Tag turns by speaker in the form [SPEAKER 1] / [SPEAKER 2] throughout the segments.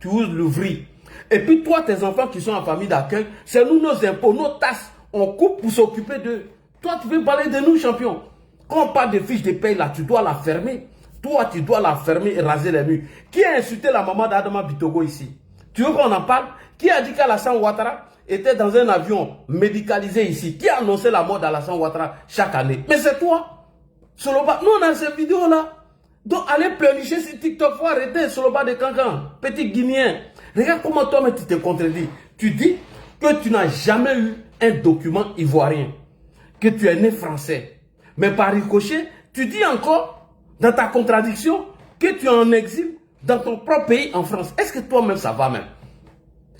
[SPEAKER 1] Tu oses l'ouvrir. Et puis toi, tes enfants qui sont en famille d'accueil, c'est nous nos impôts, nos tasses. On coupe pour s'occuper d'eux. Toi, tu veux parler de nous, champion. Quand on parle de fiches de paye là, tu dois la fermer. Toi, tu dois la fermer et raser les murs. Qui a insulté la maman d'Adama Bitogo ici? Tu veux qu'on en parle? Qui a dit qu'Alassane Ouattara était dans un avion médicalisé ici? Qui a annoncé la mort d'Alassane Ouattara chaque année? Mais c'est toi. Soloba, nous on a cette vidéo là. Donc allez pleurnicher sur TikTok, faut arrêter Soloba de Cancan, petit Guinéen. Regarde comment toi tu te contredis. Tu dis que tu n'as jamais eu un document ivoirien, que tu es né français. Mais par ricochet, tu dis encore dans ta contradiction que tu es en exil dans ton propre pays en France. Est-ce que toi-même ça va même?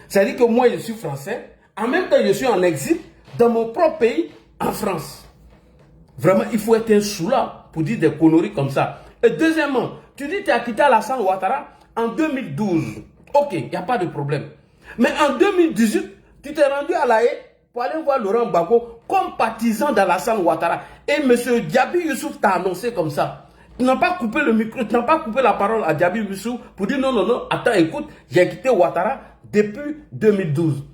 [SPEAKER 1] C'est-à-dire que moi je suis français, en même temps je suis en exil dans mon propre pays en France. Vraiment, il faut être un soula pour dire des conneries comme ça. Et deuxièmement, tu dis que tu as quitté Alassane Ouattara en 2012. Ok, il n'y a pas de problème. Mais en 2018, tu t'es rendu à La Haye pour aller voir Laurent Gbagbo comme partisan d'Alassane Ouattara. Et M. Diaby Youssouf t'a annoncé comme ça. Tu n'as pas coupé le micro, tu n'as pas coupé la parole à Diaby Youssouf pour dire non, non, non, attends, écoute, j'ai quitté Ouattara depuis 2012.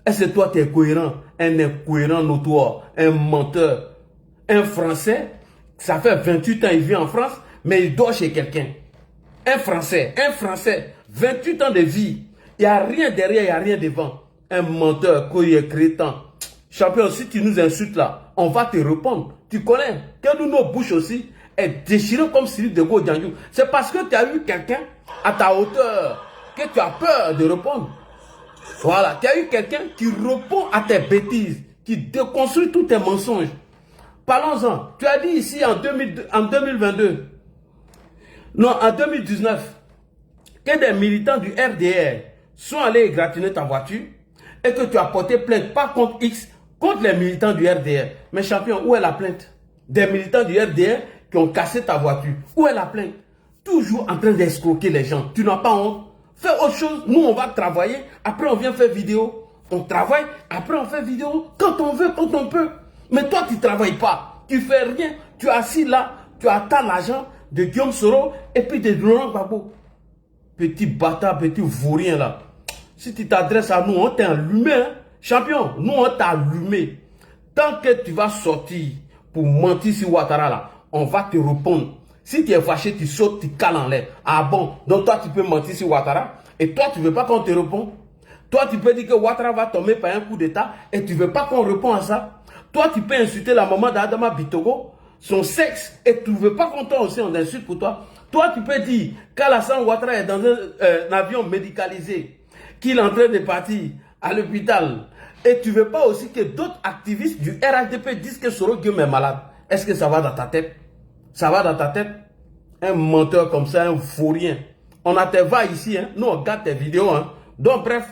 [SPEAKER 1] Est-ce que toi, tu es cohérent? Un incohérent notoire, un menteur, un Français, ça fait 28 ans, il vit en France, mais il dort chez quelqu'un. Un Français, 28 ans de vie. Il n'y a rien derrière, il n'y a rien devant. Un menteur, courrier, crétin. Champion, si tu nous insultes là, on va te répondre. Tu connais que nous, nos bouches aussi, est déchirée comme Cyril de Gaulle. C'est parce que tu as eu quelqu'un à ta hauteur que tu as peur de répondre. Voilà, tu as eu quelqu'un qui répond à tes bêtises, qui déconstruit tous tes mensonges. Parlons-en. Tu as dit ici en 2022, non, en 2019, que des militants du RDR sont allés égratigner ta voiture et que tu as porté plainte, pas contre X, contre les militants du RDR. Mais champion, où est la plainte? Des militants du RDR qui ont cassé ta voiture. Où est la plainte? Toujours en train d'escroquer les gens. Tu n'as pas honte? Fais autre chose. Nous, on va travailler. Après, on vient faire vidéo. On travaille. Après, on fait vidéo. Quand on veut, quand on peut. Mais toi, tu ne travailles pas. Tu fais rien. Tu es assis là. Tu attends l'argent de Guillaume Soro et puis de Laurent Gbagbo. Petit bâtard, petit vaurien là. Si tu t'adresses à nous, on t'a allumé. Hein? Champion, nous, on t'a allumé. Tant que tu vas sortir pour mentir sur Ouattara là, on va te répondre. Si tu es fâché, tu sautes, tu cales en l'air. Ah bon, donc toi, tu peux mentir sur Ouattara et toi, tu ne veux pas qu'on te réponde. Toi, tu peux dire que Ouattara va tomber par un coup d'État et tu ne veux pas qu'on réponde à ça. Toi, tu peux insulter la maman d'Adama Bitogo, son sexe, et tu ne veux pas qu'on tombe aussi en insulte pour toi. Toi, tu peux dire qu'Alassane Ouattara est dans un avion médicalisé, qu'il est en train de partir à l'hôpital. Et tu ne veux pas aussi que d'autres activistes du RHDP disent que Soro Guillaume est malade. Est-ce que ça va dans ta tête? Ça va dans ta tête? Un menteur comme ça, un vaurien. On a tes va ici, hein? Nous on garde tes vidéos. Hein? Donc bref,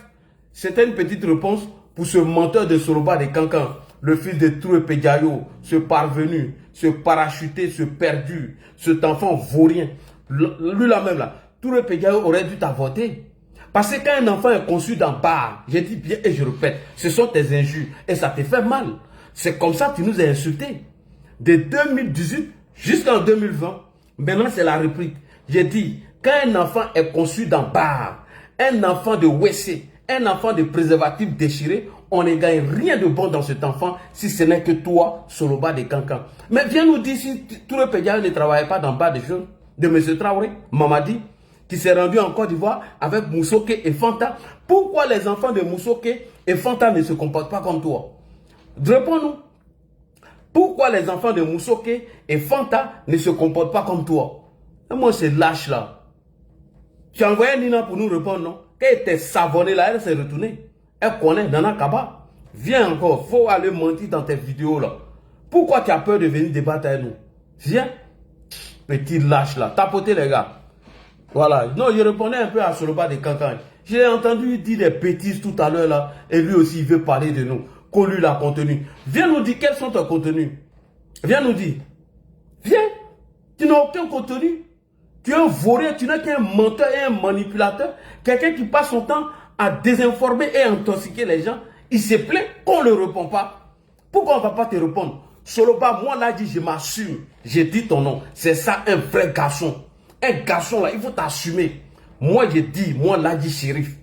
[SPEAKER 1] c'était une petite réponse pour ce menteur de Soloba de Cancan. Le fils de Touré Pédiayo, ce parvenu, ce parachuté, ce perdu, cet enfant vaurien. Lui là même là, Touré Pédiayo aurait dû t'avorter. Parce que quand un enfant est conçu d'en bas, je dis bien et je répète, ce sont tes injures et ça te fait mal. C'est comme ça que tu nous as insultés. De 2018 jusqu'en 2020, maintenant c'est la réplique. J'ai dit, quand un enfant est conçu d'en bas, un enfant de WC, un enfant de préservatif déchiré, on ne gagne rien de bon dans cet enfant si ce n'est que toi, Soloba de Cancan. Mais viens nous dire si tout le pédiatre ne travaillait pas dans bas des choses de M. Traoré, Mamadi, qui s'est rendu en Côte d'Ivoire avec Moussoké et Fanta. Pourquoi les enfants de Moussoké et Fanta ne se comportent pas comme toi? Réponds-nous. Pourquoi les enfants de Moussoké et Fanta ne se comportent pas comme toi? Et moi, c'est lâche là. Tu as envoyé Nina pour nous répondre, non? Quand elle était savonnée là, elle s'est retournée. Elle connaît Nana Kaba. Viens encore, faut aller mentir dans tes vidéos là. Pourquoi tu as peur de venir débattre avec nous? Viens. Petit lâche là. Tapotez les gars. Voilà. Non, je répondais un peu à Soloba de Cancan. J'ai entendu dire des bêtises tout à l'heure là. Et lui aussi, il veut parler de nous. Qu'on lui l'a contenu. Viens nous dire quels sont tes contenus. Viens nous dire. Viens. Tu n'as aucun contenu. Tu es un vaurien, tu n'es qu'un menteur et un manipulateur. Quelqu'un qui passe son temps à désinformer et intoxiquer les gens. Il se plaint qu'on ne le répond pas. Pourquoi on ne va pas te répondre? Soloba, moi là, dit, je m'assume. J'ai dit ton nom. C'est ça un vrai garçon. Un garçon là, il faut t'assumer. Moi, j'ai dit, moi, Ladji Chérif,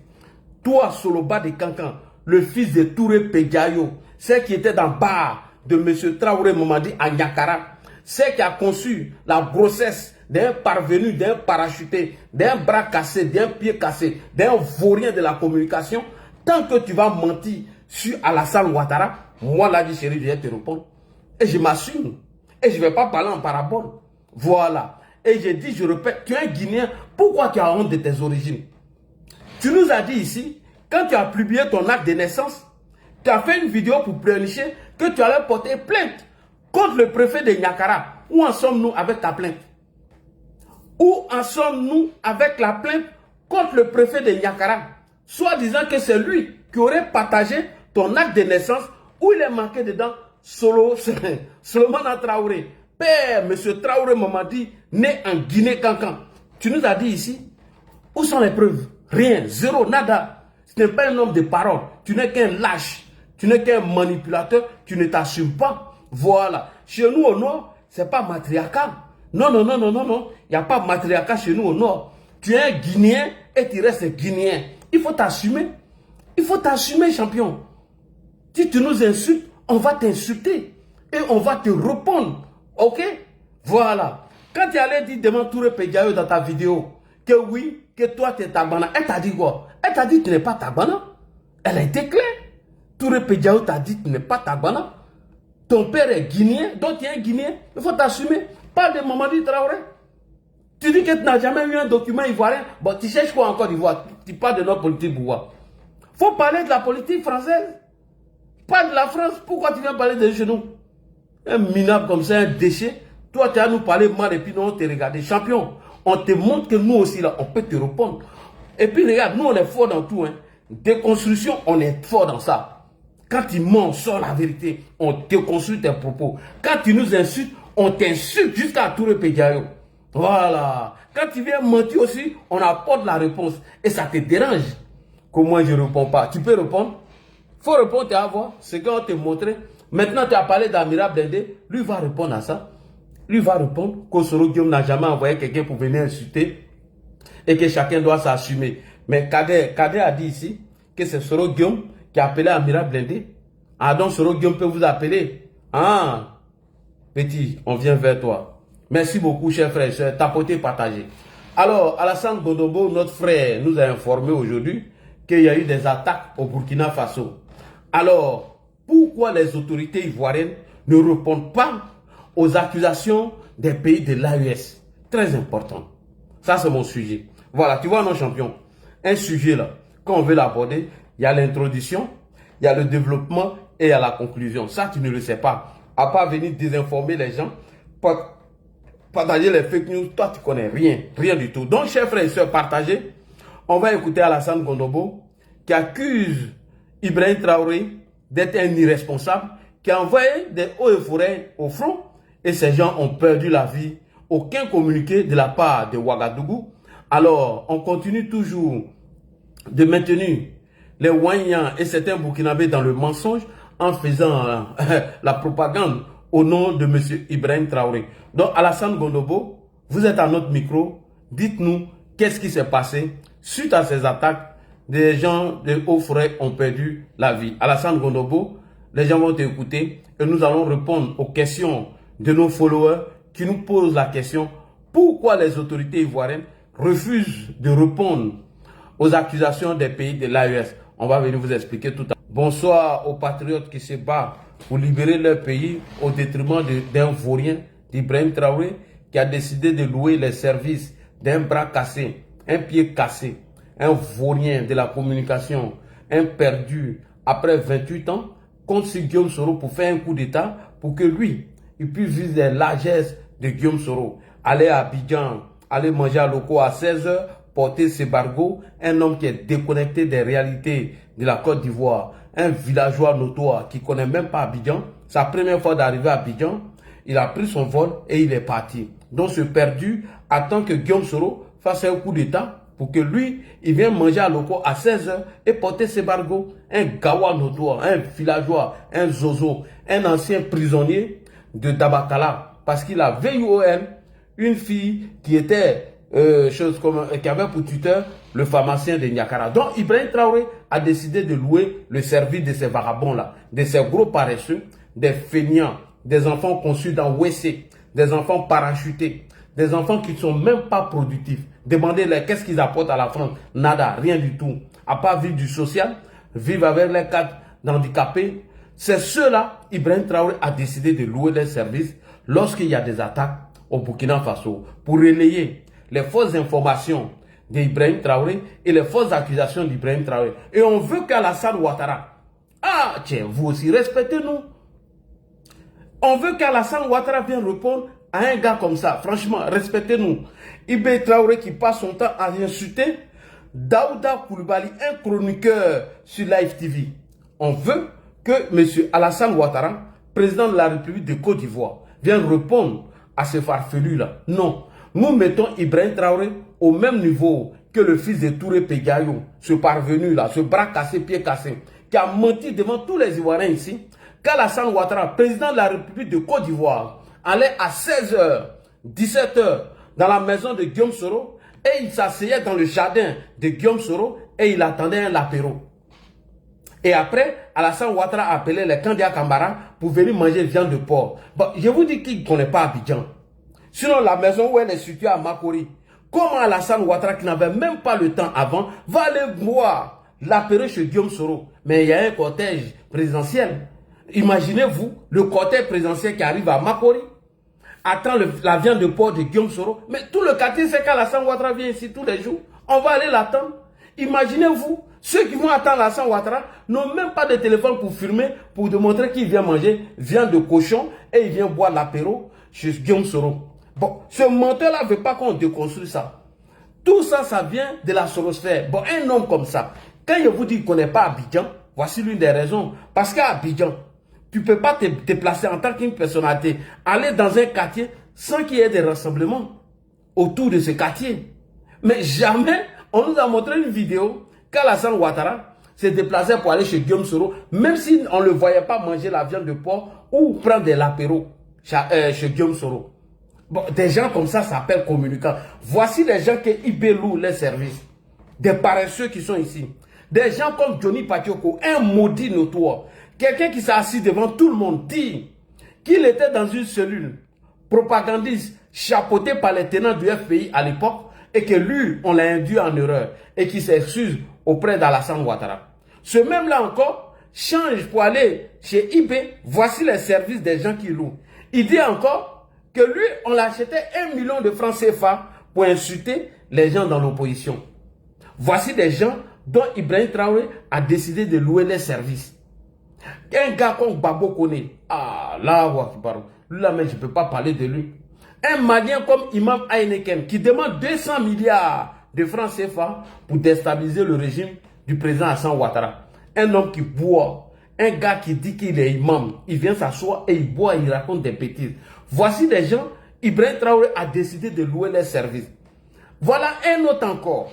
[SPEAKER 1] toi, Soloba de Kankan, le fils de Touré Pédiayo, c'est qui était dans le bar de M. Traoré Momadi à Niakara, c'est qui a conçu la grossesse d'un parvenu, d'un parachuté, d'un bras cassé, d'un pied cassé, d'un vaurien de la communication. Tant que tu vas mentir sur Alassane Ouattara, moi, Ladji Chérif, je vais te répondre. Et je m'assume. Et je ne vais pas parler en parabole. Voilà. Et j'ai dit, je répète, tu es un Guinéen, pourquoi tu as honte de tes origines? Tu nous as dit ici, quand tu as publié ton acte de naissance, tu as fait une vidéo pour pleurnicher que tu allais porter plainte contre le préfet de Niakara. Où en sommes-nous avec ta plainte? Où en sommes-nous avec la plainte contre le préfet de Niakara? Soit disant que c'est lui qui aurait partagé ton acte de naissance où il est marqué dedans Solomon Traoré. Père, M. Traoré Momadi, né en Guinée-Cancan. Tu nous as dit ici, où sont les preuves? Rien, zéro, nada. Tu n'es pas un homme de parole. Tu n'es qu'un lâche. Tu n'es qu'un manipulateur. Tu ne t'assumes pas. Voilà. Chez nous au nord, c'est pas matriarcal. Non, non, non, non, non, non. Il n'y a pas matriarcat chez nous au nord. Tu es un Guinéen et tu restes Guinéen. Il faut t'assumer. Il faut t'assumer, champion. Si tu nous insultes, on va t'insulter. Et on va te répondre. Ok? Voilà. Quand tu allais dire devant Touré Pédiayo dans ta vidéo que oui, que toi tu es Tagbana, elle t'a dit quoi? Elle t'a dit que tu n'es pas Tagbana. Elle a été claire. Touré Pédiayo t'a dit que tu n'es pas Tagbana. Ton père est guinéen, donc tu es un Guinéen. Il faut t'assumer. Parle de Mamadi Traoré. Tu dis que tu n'as jamais eu un document ivoirien. Bon, tu cherches quoi encore d'Ivoire? Tu parles de notre politique pouvoir. Il faut parler de la politique française. Pas de la France. Pourquoi tu viens parler de chez nous? Un minable comme ça, un déchet. Toi, tu as nous parler mal et puis nous, on te regarde. Champion, on te montre que nous aussi, là, on peut te répondre. Et puis, regarde, nous, on est fort dans tout. Hein. Déconstruction, on est fort dans ça. Quand tu mens, on sort la vérité. On déconstruit tes propos. Quand tu nous insultes, on t'insulte jusqu'à Touré Pédiayo. Voilà. Quand tu viens mentir aussi, on apporte la réponse. Et ça te dérange. Comment je ne réponds pas? Tu peux répondre? Il faut répondre, tu vas voir. C'est quand on te montré. Maintenant, tu as parlé d'Amira Blindé. Lui va répondre à ça. Lui va répondre qu'Osoro Guillaume n'a jamais envoyé quelqu'un pour venir insulter et que chacun doit s'assumer. Mais Kader a dit ici que c'est Soro Guillaume qui a appelé Amira Blindé. Ah, donc Soro Guillaume peut vous appeler. Ah, petit, on vient vers toi. Merci beaucoup, chers frères et sœurs. Tapoter, partager. Alors, Alassane Gondombo, notre frère, nous a informé aujourd'hui qu'il y a eu des attaques au Burkina Faso. Alors, pourquoi les autorités ivoiriennes ne répondent pas aux accusations des pays de l'AES? Très important. Ça, c'est mon sujet. Voilà, tu vois, nos champions, un sujet là, quand on veut l'aborder, il y a l'introduction, il y a le développement et il y a la conclusion. Ça, tu ne le sais pas. À part venir désinformer les gens, partager les fake news, toi, tu connais rien, rien du tout. Donc, chers frères et sœurs, partagez. On va écouter Alassane Gondombo qui accuse Ibrahim Traoré d'être un irresponsable, qui a envoyé des hauts et forêts au front, et ces gens ont perdu la vie. Aucun communiqué de la part de Ouagadougou. Alors, on continue toujours de maintenir les Ouagnans et certains Burkinabés dans le mensonge en faisant la propagande au nom de M. Ibrahim Traoré. Donc, Alassane Gondombo, vous êtes à notre micro. Dites-nous qu'est-ce qui s'est passé suite à ces attaques. Des gens de hauts forêts ont perdu la vie. Alassane Gondombo, les gens vont t'écouter et nous allons répondre aux questions de nos followers qui nous posent la question pourquoi les autorités ivoiriennes refusent de répondre aux accusations des pays de l'AES. On va venir vous expliquer tout à l'heure. Bonsoir aux patriotes qui se battent pour libérer leur pays au détriment d'un vaurien, d'Ibrahim Traoré, qui a décidé de louer les services d'un bras cassé, un pied cassé, un vaurien de la communication, un perdu après 28 ans, contre Guillaume Soro pour faire un coup d'État, pour que lui, il puisse vivre les largesses de Guillaume Soro. Aller à Abidjan, aller manger à Loko à 16 h, porter ses bargots, un homme qui est déconnecté des réalités de la Côte d'Ivoire, un villageois notoire qui ne connaît même pas Abidjan. Sa première fois d'arriver à Abidjan, il a pris son vol et il est parti. Donc ce perdu attend que Guillaume Soro fasse un coup d'État pour que lui, il vienne manger à Loko à 16 h et porter ses bargots. Un gawa notoire, un villageois, un zozo, un ancien prisonnier de Dabakala. Parce qu'il a VUOL, une fille qui était chose comme qui avait pour tuteur le pharmacien de Niakara. Donc Ibrahim Traoré a décidé de louer le service de ces vagabonds-là, de ces gros paresseux, des feignants, des enfants conçus dans WC, des enfants parachutés, des enfants qui ne sont même pas productifs. Demandez-leur qu'est-ce qu'ils apportent à la France. Nada, rien du tout. À part vivre du social, vivre avec les cadres handicapés. C'est ceux-là, Ibrahim Traoré a décidé de louer les services lorsqu'il y a des attaques au Burkina Faso pour relayer les fausses informations d'Ibrahim Traoré et les fausses accusations d'Ibrahim Traoré. Et on veut qu'Alassane Ouattara, ah tiens, vous aussi respectez-nous. On veut qu'Alassane Ouattara vienne répondre à un gars comme ça. Franchement, respectez-nous. Ibrahim Traoré qui passe son temps à insulter Daouda Coulibaly, un chroniqueur sur Live TV. On veut que M. Alassane Ouattara, président de la République de Côte d'Ivoire, vienne répondre à ce farfelu-là. Non. Nous mettons Ibrahim Traoré au même niveau que le fils de Touré Pegayou, ce parvenu-là, ce bras cassé, pied cassé, qui a menti devant tous les Ivoiriens ici, qu'Alassane Ouattara, président de la République de Côte d'Ivoire, allait à 16h, 17h dans la maison de Guillaume Soro et il s'asseyait dans le jardin de Guillaume Soro et il attendait un apéro. Et après, Alassane Ouattara a appelé les candidats Kambara pour venir manger viande de porc. Bon, je vous dis qu'il ne connaît pas Abidjan. Sinon, la maison où elle est située à Makori, comment Alassane Ouattara, qui n'avait même pas le temps avant, va aller boire l'apéro chez Guillaume Soro? Mais il y a un cortège présidentiel. Imaginez-vous le cortège présidentiel qui arrive à Makori, attend la viande de porc de Guillaume Soro. Mais tout le quartier sait qu'Alassane Ouattara vient ici tous les jours. On va aller l'attendre. Imaginez-vous, ceux qui vont attendre Alassane Ouattara n'ont même pas de téléphone pour filmer, pour démontrer qu'il vient manger viande de cochon et il vient boire l'apéro chez Guillaume Soro. Bon, ce menteur-là ne veut pas qu'on déconstruise ça. Tout ça, ça vient de la sorosphère. Bon, un homme comme ça, quand je vous dis qu'il ne connaît pas Abidjan, voici l'une des raisons. Parce qu'à Abidjan, tu ne peux pas te déplacer en tant qu'une personnalité, aller dans un quartier sans qu'il y ait des rassemblements autour de ce quartier. Mais jamais, on nous a montré une vidéo qu'Alassane Ouattara s'est déplacé pour aller chez Guillaume Soro, même si on ne le voyait pas manger la viande de porc ou prendre de l'apéro chez Guillaume Soro. Bon, des gens comme ça s'appellent communicants. Voici les gens qui IB loue les services. Des paresseux qui sont ici. Des gens comme Johnny Patioko, un maudit notoire. Quelqu'un qui s'est assis devant tout le monde, dit qu'il était dans une cellule propagandiste chapeautée par les tenants du FPI à l'époque et que lui, on l'a induit en erreur et qui s'excuse auprès d'Alassane Ouattara. Ce même-là encore change pour aller chez IB. Voici les services des gens qui louent. Il dit encore que lui, on l'achetait 1 million de francs CFA pour insulter les gens dans l'opposition. Voici des gens dont Ibrahim Traoré a décidé de louer les services. Un gars comme Babo Kone, ah là, lui là, mais je ne peux pas parler de lui. Un Malien comme Imam Heineken qui demande 200 milliards de francs CFA pour déstabiliser le régime du président Alassane Ouattara. Un homme qui boit, un gars qui dit qu'il est imam, il vient s'asseoir et il boit, il raconte des bêtises. Voici des gens, Ibrahim Traoré a décidé de louer les services. Voilà un autre encore,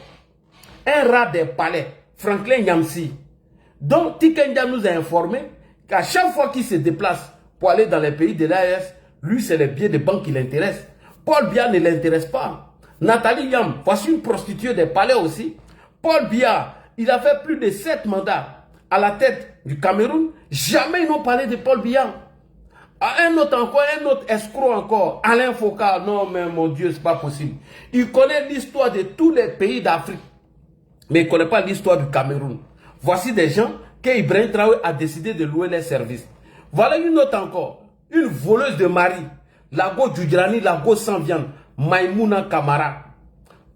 [SPEAKER 1] un rat des palais, Franklin Nyamsi, dont Tikendia nous a informé qu'à chaque fois qu'il se déplace pour aller dans les pays de l'AES, lui c'est les billets de banque qui l'intéressent. Paul Biya ne l'intéresse pas. Nathalie Yam, voici une prostituée des palais aussi. Paul Biya, il a fait plus de 7 mandats à la tête du Cameroun. Jamais ils n'ont parlé de Paul Biya. Un autre encore, un autre escroc encore, Alain Foucault. Non mais mon Dieu, c'est pas possible. Il connaît l'histoire de tous les pays d'Afrique, mais il ne connaît pas l'histoire du Cameroun. Voici des gens que Ibrahim Traoré a décidé de louer les services. Voilà une autre encore, une voleuse de mari, Lago Djoudrani, Lago sans viande, Maïmouna Kamara.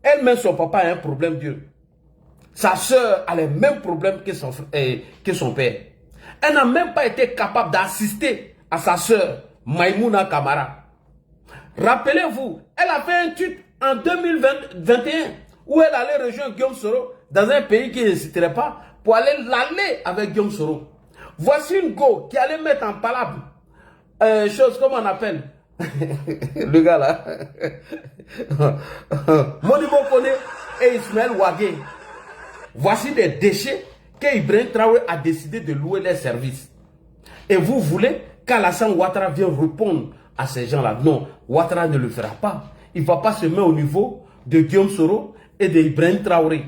[SPEAKER 1] Elle-même, son papa a un problème Dieu. Sa soeur a les mêmes problèmes que son père. Elle n'a même pas été capable d'assister à sa soeur, Maïmouna Kamara. Rappelez-vous, elle a fait un tweet en 2021 où elle allait rejoindre Guillaume Soro dans un pays qui ne citerait pas pour aller l'aller avec Guillaume Soro. Voici une go qui allait mettre en palabre chose comme on appelle le gars là Modibo Kone et Ismaël Ouagé. Voici des déchets que Ibrahim Traoré a décidé de louer les services. Et vous voulez qu'Alassane Ouattara vienne répondre à ces gens-là? Non, Ouattara ne le fera pas. Il ne va pas se mettre au niveau de Guillaume Soro et de Ibrahim Traoré.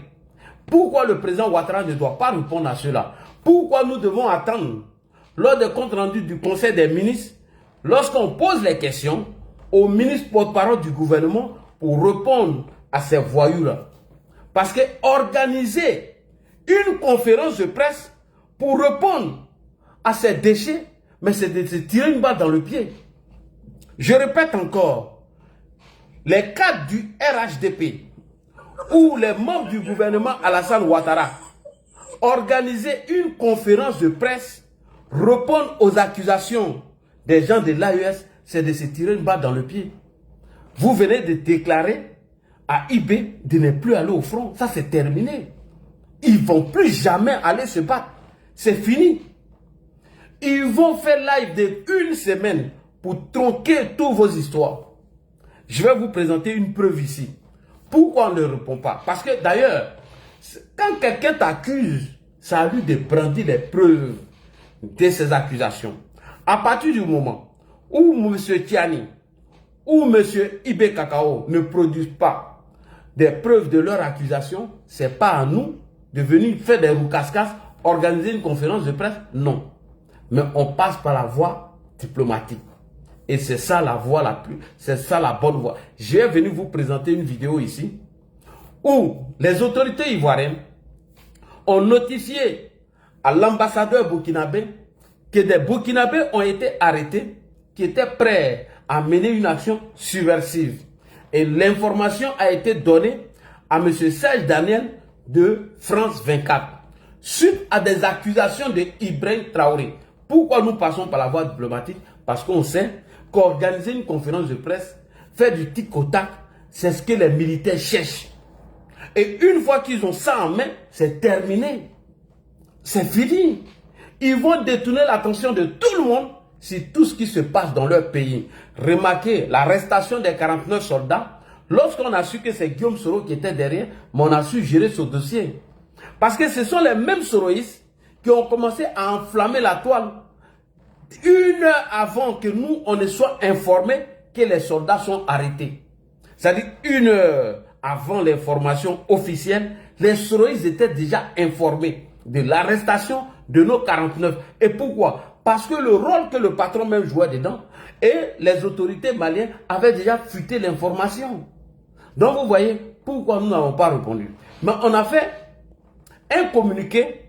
[SPEAKER 1] Pourquoi le président Ouattara ne doit pas répondre à cela? Pourquoi nous devons attendre lors des comptes rendus du Conseil des ministres, lorsqu'on pose les questions au ministre porte-parole du gouvernement pour répondre à ces voyous-là? Parce que organiser une conférence de presse pour répondre à ces déchets, mais c'est de se tirer une balle dans le pied. Je répète encore, les cadres du RHDP ou les membres du gouvernement Alassane Ouattara organiser une conférence de presse, répondre aux accusations des gens de l'AES, c'est de se tirer une balle dans le pied. Vous venez de déclarer à IB de ne plus aller au front. Ça, c'est terminé. Ils ne vont plus jamais aller se battre. C'est fini. Ils vont faire live de 1 semaine pour tronquer toutes vos histoires. Je vais vous présenter une preuve ici. Pourquoi on ne répond pas? Parce que d'ailleurs, quand quelqu'un t'accuse, ça a lui de prendre les preuves de ces accusations. À partir du moment où M. Tiani ou M. Ibé Kakao ne produisent pas des preuves de leur accusation, ce n'est pas à nous de venir faire des roucascas, organiser une conférence de presse. Non. Mais on passe par la voie diplomatique. Et c'est ça la voie la plus, c'est ça la bonne voie. Je vais venir vous présenter une vidéo ici où les autorités ivoiriennes ont notifié à l'ambassadeur burkinabé que des Burkinabés ont été arrêtés qui étaient prêts à mener une action subversive. Et l'information a été donnée à M. Serge Daniel de France 24 suite à des accusations de Ibrahim Traoré. Pourquoi nous passons par la voie diplomatique? Parce qu'on sait qu'organiser une conférence de presse, faire du tic au tac, c'est ce que les militaires cherchent. Et une fois qu'ils ont ça en main, c'est terminé. C'est fini. Ils vont détourner l'attention de tout le monde sur tout ce qui se passe dans leur pays. Remarquez l'arrestation des 49 soldats. Lorsqu'on a su que c'est Guillaume Soro qui était derrière, mais on a su gérer ce dossier. Parce que ce sont les mêmes soroïstes qui ont commencé à enflammer la toile 1 heure avant que nous, on ne soit informés que les soldats sont arrêtés. C'est-à-dire 1 heure avant l'information officielle, les soroïstes étaient déjà informés de l'arrestation de nos 49. Et pourquoi? Parce que le rôle que le patron même jouait dedans, et les autorités maliennes avaient déjà fuité l'information. Donc vous voyez pourquoi nous n'avons pas répondu. Mais on a fait un communiqué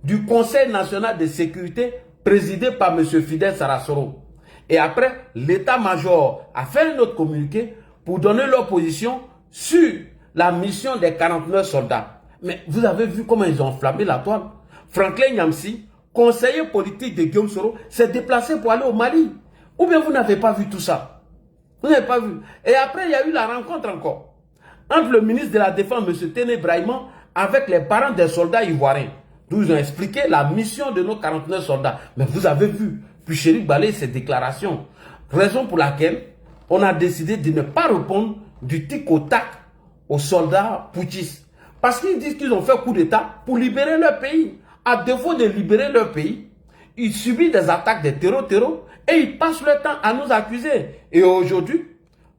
[SPEAKER 1] du Conseil national de sécurité présidé par M. Fidel Sarasoro. Et après, l'état-major a fait un autre communiqué pour donner leur position sur la mission des 49 soldats. Mais vous avez vu comment ils ont enflammé la toile. Franklin Nyamsi, conseiller politique de Guillaume Soro, s'est déplacé pour aller au Mali. Ou bien vous n'avez pas vu tout ça? Vous n'avez pas vu. Et après, il y a eu la rencontre encore entre le ministre de la Défense, M. Téné Brahima, avec les parents des soldats ivoiriens. D'où ils ont expliqué la mission de nos 49 soldats. Mais vous avez vu, puis Chéric Balé, ses déclarations. Raison pour laquelle on a décidé de ne pas répondre du tic au tac aux soldats putschistes. Parce qu'ils disent qu'ils ont fait coup d'État pour libérer leur pays. À défaut de libérer leur pays, ils subissent des attaques de terreau et ils passent leur temps à nous accuser. Et aujourd'hui,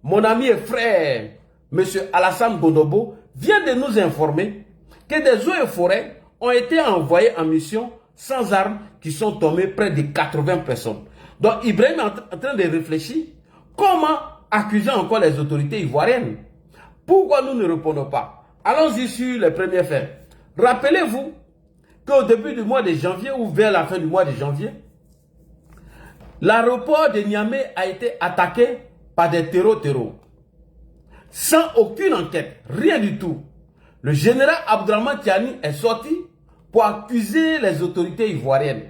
[SPEAKER 1] mon ami et frère, M. Alassane Bonobo, vient de nous informer que des eaux et forêts ont été envoyés en mission sans armes qui sont tombées près de 80 personnes. Donc Ibrahim est en train de réfléchir comment accuser encore les autorités ivoiriennes. Pourquoi nous ne répondons pas? Allons-y sur les premiers faits. Rappelez-vous qu'au début du mois de janvier ou vers la fin du mois de janvier, l'aéroport de Niamey a été attaqué par des terreaux. Sans aucune enquête, rien du tout. Le général Abdourahmane Tiani est sorti pour accuser les autorités ivoiriennes,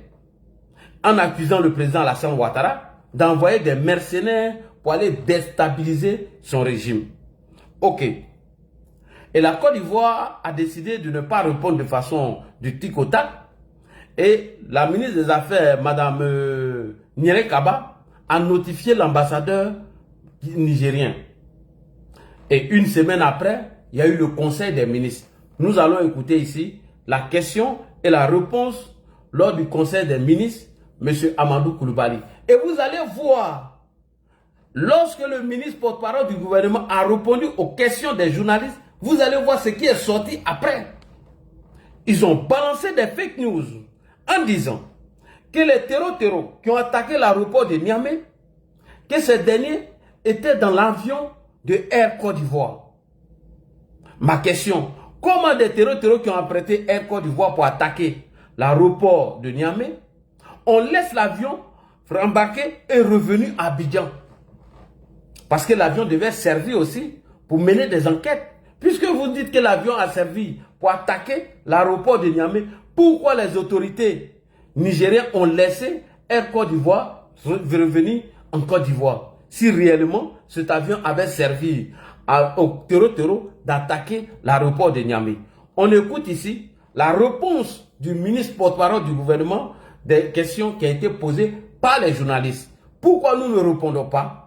[SPEAKER 1] en accusant le président Alassane Ouattara d'envoyer des mercenaires pour aller déstabiliser son régime. Ok. Et la Côte d'Ivoire a décidé de ne pas répondre de façon du tic au tac. Et la ministre des Affaires, Mme Nyere Kaba, a notifié l'ambassadeur nigérien. Et 1 semaine après, il y a eu le Conseil des ministres. Nous allons écouter ici la question et la réponse lors du Conseil des ministres, M. Amadou Koulibaly. Et vous allez voir lorsque le ministre porte-parole du gouvernement a répondu aux questions des journalistes, vous allez voir ce qui est sorti après. Ils ont balancé des fake news en disant que les terreaux qui ont attaqué l'aéroport de Niamey, que ces derniers étaient dans l'avion de Air Côte d'Ivoire. Ma question, comment des terreaux qui ont apprêté Air Côte d'Ivoire pour attaquer l'aéroport de Niamey, on laisse l'avion rembarquer et revenir à Abidjan? Parce que l'avion devait servir aussi pour mener des enquêtes. Puisque vous dites que l'avion a servi pour attaquer l'aéroport de Niamey, pourquoi les autorités nigériennes ont laissé Air Côte d'Ivoire revenir en Côte d'Ivoire, si réellement cet avion avait servi aux terreaux d'attaquer l'aéroport de Niamey? On écoute ici la réponse du ministre porte-parole du gouvernement des questions qui ont été posées par les journalistes. Pourquoi nous ne répondons pas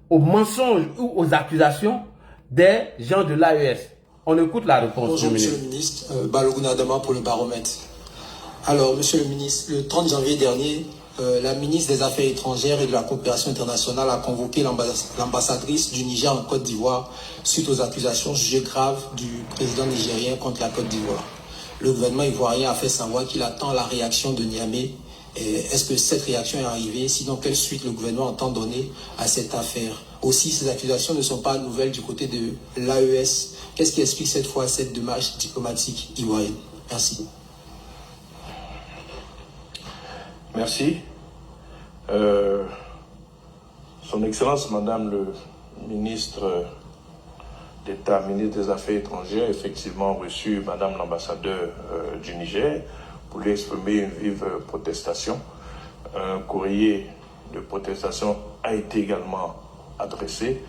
[SPEAKER 1] aux mensonges ou aux accusations des gens de l'AES? On écoute la réponse.
[SPEAKER 2] Bonjour Monsieur le ministre, Balogun Adama pour le baromètre. Alors Monsieur le ministre, le 30 janvier dernier, la ministre des Affaires étrangères et de la coopération internationale a convoqué l'ambassadrice du Niger en Côte d'Ivoire suite aux accusations jugées graves du président nigérien contre la Côte d'Ivoire. Le gouvernement ivoirien a fait savoir qu'il attend la réaction de Niamey. Est-ce que cette réaction est arrivée? Sinon, quelle suite le gouvernement entend donner à cette affaire? Aussi, ces accusations ne sont pas nouvelles du côté de l'AES. Qu'est-ce qui explique cette fois cette démarche diplomatique ivoirienne? Merci.
[SPEAKER 3] Merci. Son Excellence, Madame le ministre d'État, ministre des Affaires étrangères, a effectivement reçu Madame l'ambassadeur du Niger pour lui exprimer une vive protestation. Un courrier de protestation a été également adressé.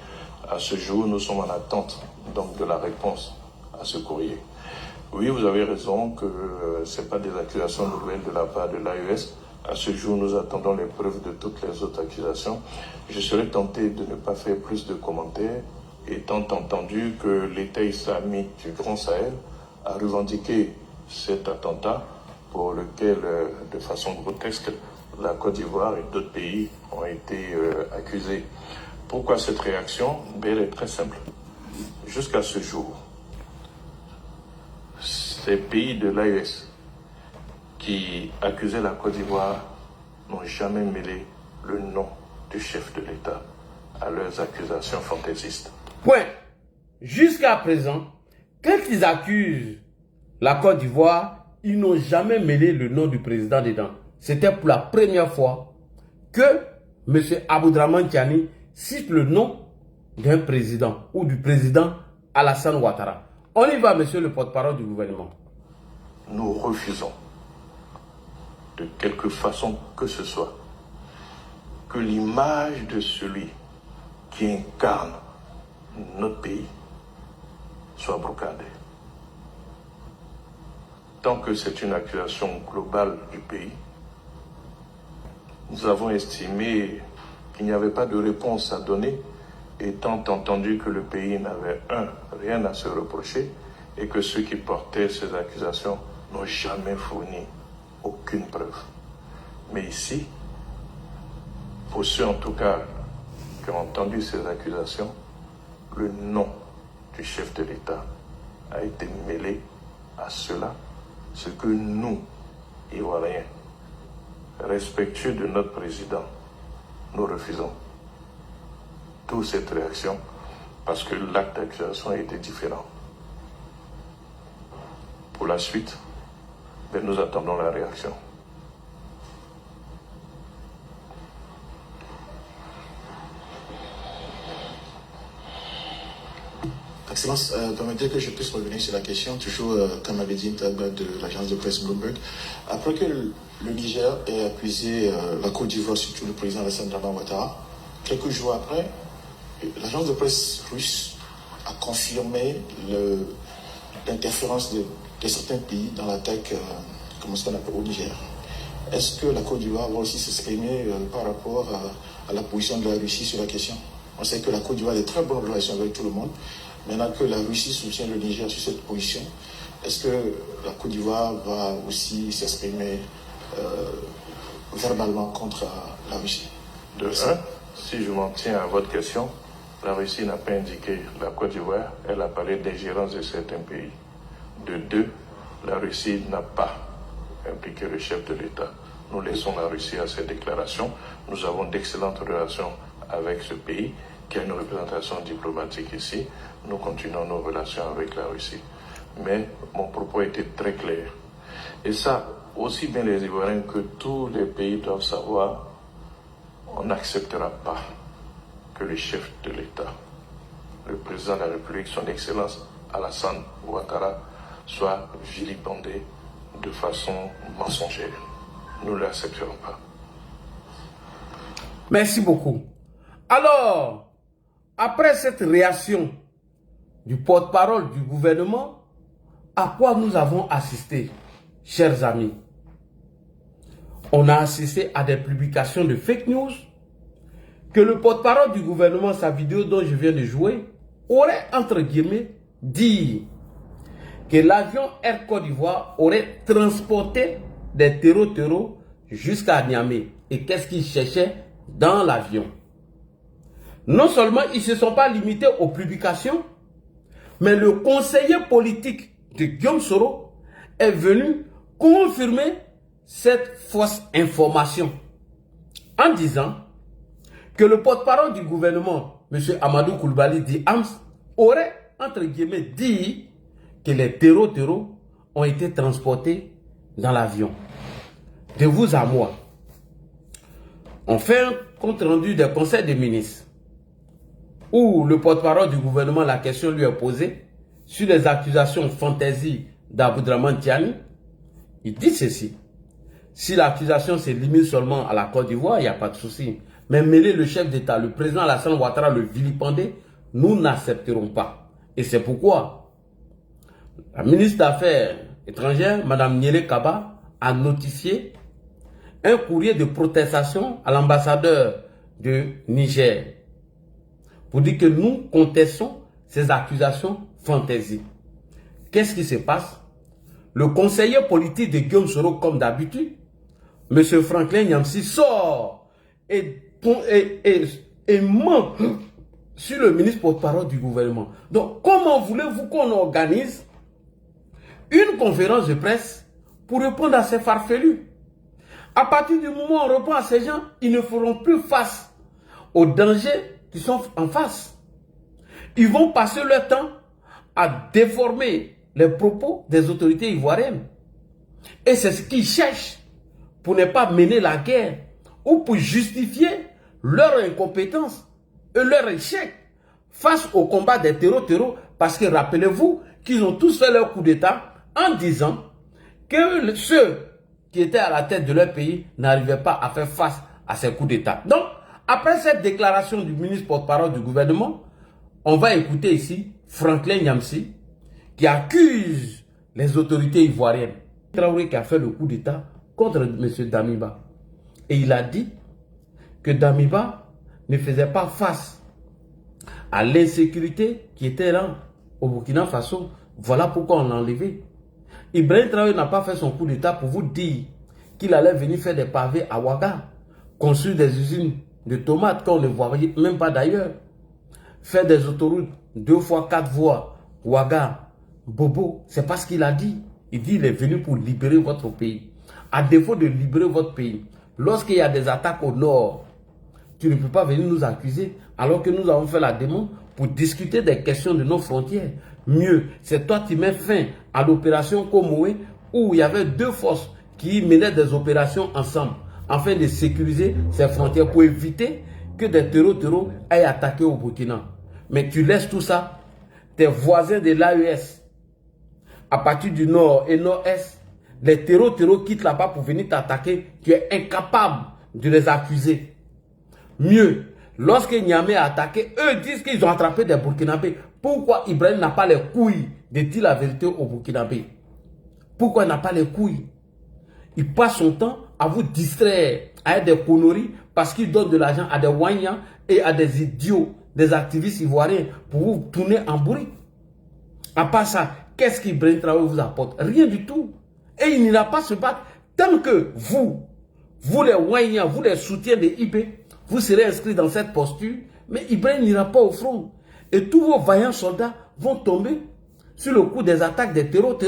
[SPEAKER 3] À ce jour, nous sommes en attente donc de la réponse à ce courrier. Oui, vous avez raison que ce n'est pas des accusations nouvelles de la part de l'AES. À ce jour, nous attendons les preuves de toutes les autres accusations. Je serais tenté de ne pas faire plus de commentaires, étant entendu que l'État islamique du Grand Sahel a revendiqué cet attentat pour lequel, de façon grotesque, la Côte d'Ivoire et d'autres pays ont été accusés. Pourquoi cette réaction? Elle est très simple. Jusqu'à ce jour, ces pays de l'AES qui accusaient la Côte d'Ivoire n'ont jamais mêlé le nom du chef de l'État à leurs accusations fantaisistes.
[SPEAKER 1] Point. Jusqu'à présent, quand ils accusent la Côte d'Ivoire, ils n'ont jamais mêlé le nom du président dedans. C'était pour la première fois que M. Aboudraman Tiani cite le nom d'un président ou du président Alassane Ouattara. On y va, monsieur le porte-parole du gouvernement.
[SPEAKER 3] Nous refusons, de quelque façon que ce soit, que l'image de celui qui incarne notre pays soit brocardée. Tant que c'est une accusation globale du pays, nous avons estimé qu'il n'y avait pas de réponse à donner, étant entendu que le pays n'avait rien à se reprocher et que ceux qui portaient ces accusations n'ont jamais fourni aucune preuve. Mais ici, pour ceux en tout cas qui ont entendu ces accusations, le nom du chef de l'État a été mêlé à cela, ce que nous, Ivoiriens, respectueux de notre président, nous refusons. Toute cette réaction, parce que l'acte d'accusation a été différent. Pour la suite, nous attendons la réaction.
[SPEAKER 4] Excellence, permettez que je puisse revenir sur la question, toujours comme avait dit de l'agence de presse Bloomberg. Après que le Niger ait accusé la Côte d'Ivoire, surtout le président Alassane Ouattara, quelques jours après, l'agence de presse russe a confirmé l'interférence de certains pays dans l'attaque au Niger. Est-ce que la Côte d'Ivoire va aussi s'exprimer par rapport à la position de la Russie sur la question? On sait que la Côte d'Ivoire a de très bonnes relations avec tout le monde. Maintenant que la Russie soutient le Niger sur cette position, est-ce que la Côte d'Ivoire va aussi s'exprimer verbalement contre la Russie?
[SPEAKER 3] si je m'en tiens à votre question, la Russie n'a pas indiqué la Côte d'Ivoire, elle a parlé d'ingérence de certains pays. De deux, la Russie n'a pas impliqué le chef de l'État. Nous laissons la Russie à ses déclarations. Nous avons d'excellentes relations avec ce pays qui a une représentation diplomatique ici. Nous continuons nos relations avec la Russie. Mais mon propos était très clair. Et ça, aussi bien les Ivoiriens que tous les pays doivent savoir, on n'acceptera pas que le chef de l'État, le président de la République, son Excellence Alassane Ouattara, soit vilipendé de façon mensongère. Nous ne l'accepterons pas.
[SPEAKER 1] Merci beaucoup. Alors, après cette réaction du porte-parole du gouvernement, à quoi nous avons assisté, chers amis? On a assisté à des publications de fake news que le porte-parole du gouvernement, sa vidéo dont je viens de jouer, aurait, entre guillemets, dit que l'avion Air Côte d'Ivoire aurait transporté des terreaux jusqu'à Niamey. Et qu'est-ce qu'ils cherchaient dans l'avion? Non seulement ils ne se sont pas limités aux publications, mais le conseiller politique de Guillaume Soro est venu confirmer cette fausse information en disant que le porte-parole du gouvernement, M. Amadou Coulibaly Di Ams, aurait, entre guillemets, dit que les terreaux ont été transportés dans l'avion. De vous à moi, on fait un compte rendu des conseils des ministres où le porte-parole du gouvernement, la question lui est posée sur les accusations fantaisie d'Aboudraman Tiani. Il dit ceci: si l'accusation se limite seulement à la Côte d'Ivoire, il n'y a pas de souci. Mais mêler le chef d'État, le président Alassane Ouattara, le vilipender, nous n'accepterons pas. Et c'est pourquoi la ministre des Affaires étrangères, Mme Niele Kaba, a notifié un courrier de protestation à l'ambassadeur de Niger pour dire que nous contestons ces accusations fantaisies. Qu'est-ce qui se passe? Le conseiller politique de Guillaume Soro, comme d'habitude, M. Franklin Nyamsi, sort et ment sur le ministre porte-parole du gouvernement. Donc, comment voulez-vous qu'on organise une conférence de presse pour répondre à ces farfelus? À partir du moment où on répond à ces gens, ils ne feront plus face aux dangers qui sont en face. Ils vont passer leur temps à déformer les propos des autorités ivoiriennes. Et c'est ce qu'ils cherchent pour ne pas mener la guerre ou pour justifier leur incompétence et leur échec face au combat des terreaux, parce que rappelez-vous qu'ils ont tous fait leur coup d'État en disant que ceux qui étaient à la tête de leur pays n'arrivaient pas à faire face à ces coups d'État. Donc, après cette déclaration du ministre porte-parole du gouvernement, on va écouter ici Franklin Nyamsi qui accuse les autorités ivoiriennes. Traoré qui a fait le coup d'État contre M. Damiba. Et il a dit que Damiba ne faisait pas face à l'insécurité qui était là au Burkina Faso. Voilà pourquoi on l'a enlevé. Ibrahim Traoré n'a pas fait son coup d'État pour vous dire qu'il allait venir faire des pavés à Ouaga, construire des usines de tomates qu'on ne voyait même pas d'ailleurs, faire des autoroutes 2 fois 4 voies, Ouaga, Bobo. C'est pas ce qu'il a dit. Il dit qu'il est venu pour libérer votre pays. À défaut de libérer votre pays, lorsqu'il y a des attaques au nord, tu ne peux pas venir nous accuser alors que nous avons fait la demande pour discuter des questions de nos frontières. Mieux, c'est toi qui mets fin à l'opération Komoé où il y avait 2 forces qui menaient des opérations ensemble afin de sécuriser ces frontières pour éviter que des terreaux aillent attaquer au Burkina. Mais tu laisses tout ça, tes voisins de l'AES, à partir du nord et nord-est, les terreaux quittent là-bas pour venir t'attaquer, tu es incapable de les accuser. Mieux, lorsque Niamey a attaqué, eux disent qu'ils ont attrapé des Burkinabés. Pourquoi Ibrahim n'a pas les couilles de dire la vérité aux Burkinabés? Pourquoi il n'a pas les couilles? Il passe son temps à vous distraire, à être des conneries, parce qu'il donne de l'argent à des Wanyans et à des idiots, des activistes ivoiriens, pour vous tourner en bourrique. À part ça, qu'est-ce qu'Ibrahim Traoré vous apporte? Rien du tout. Et il n'ira pas se battre tant que vous les Wanyans, vous les soutiens de IB, vous serez inscrit dans cette posture, mais Ibrahim n'ira pas au front. Et tous vos vaillants soldats vont tomber sur le coup des attaques des terreaux.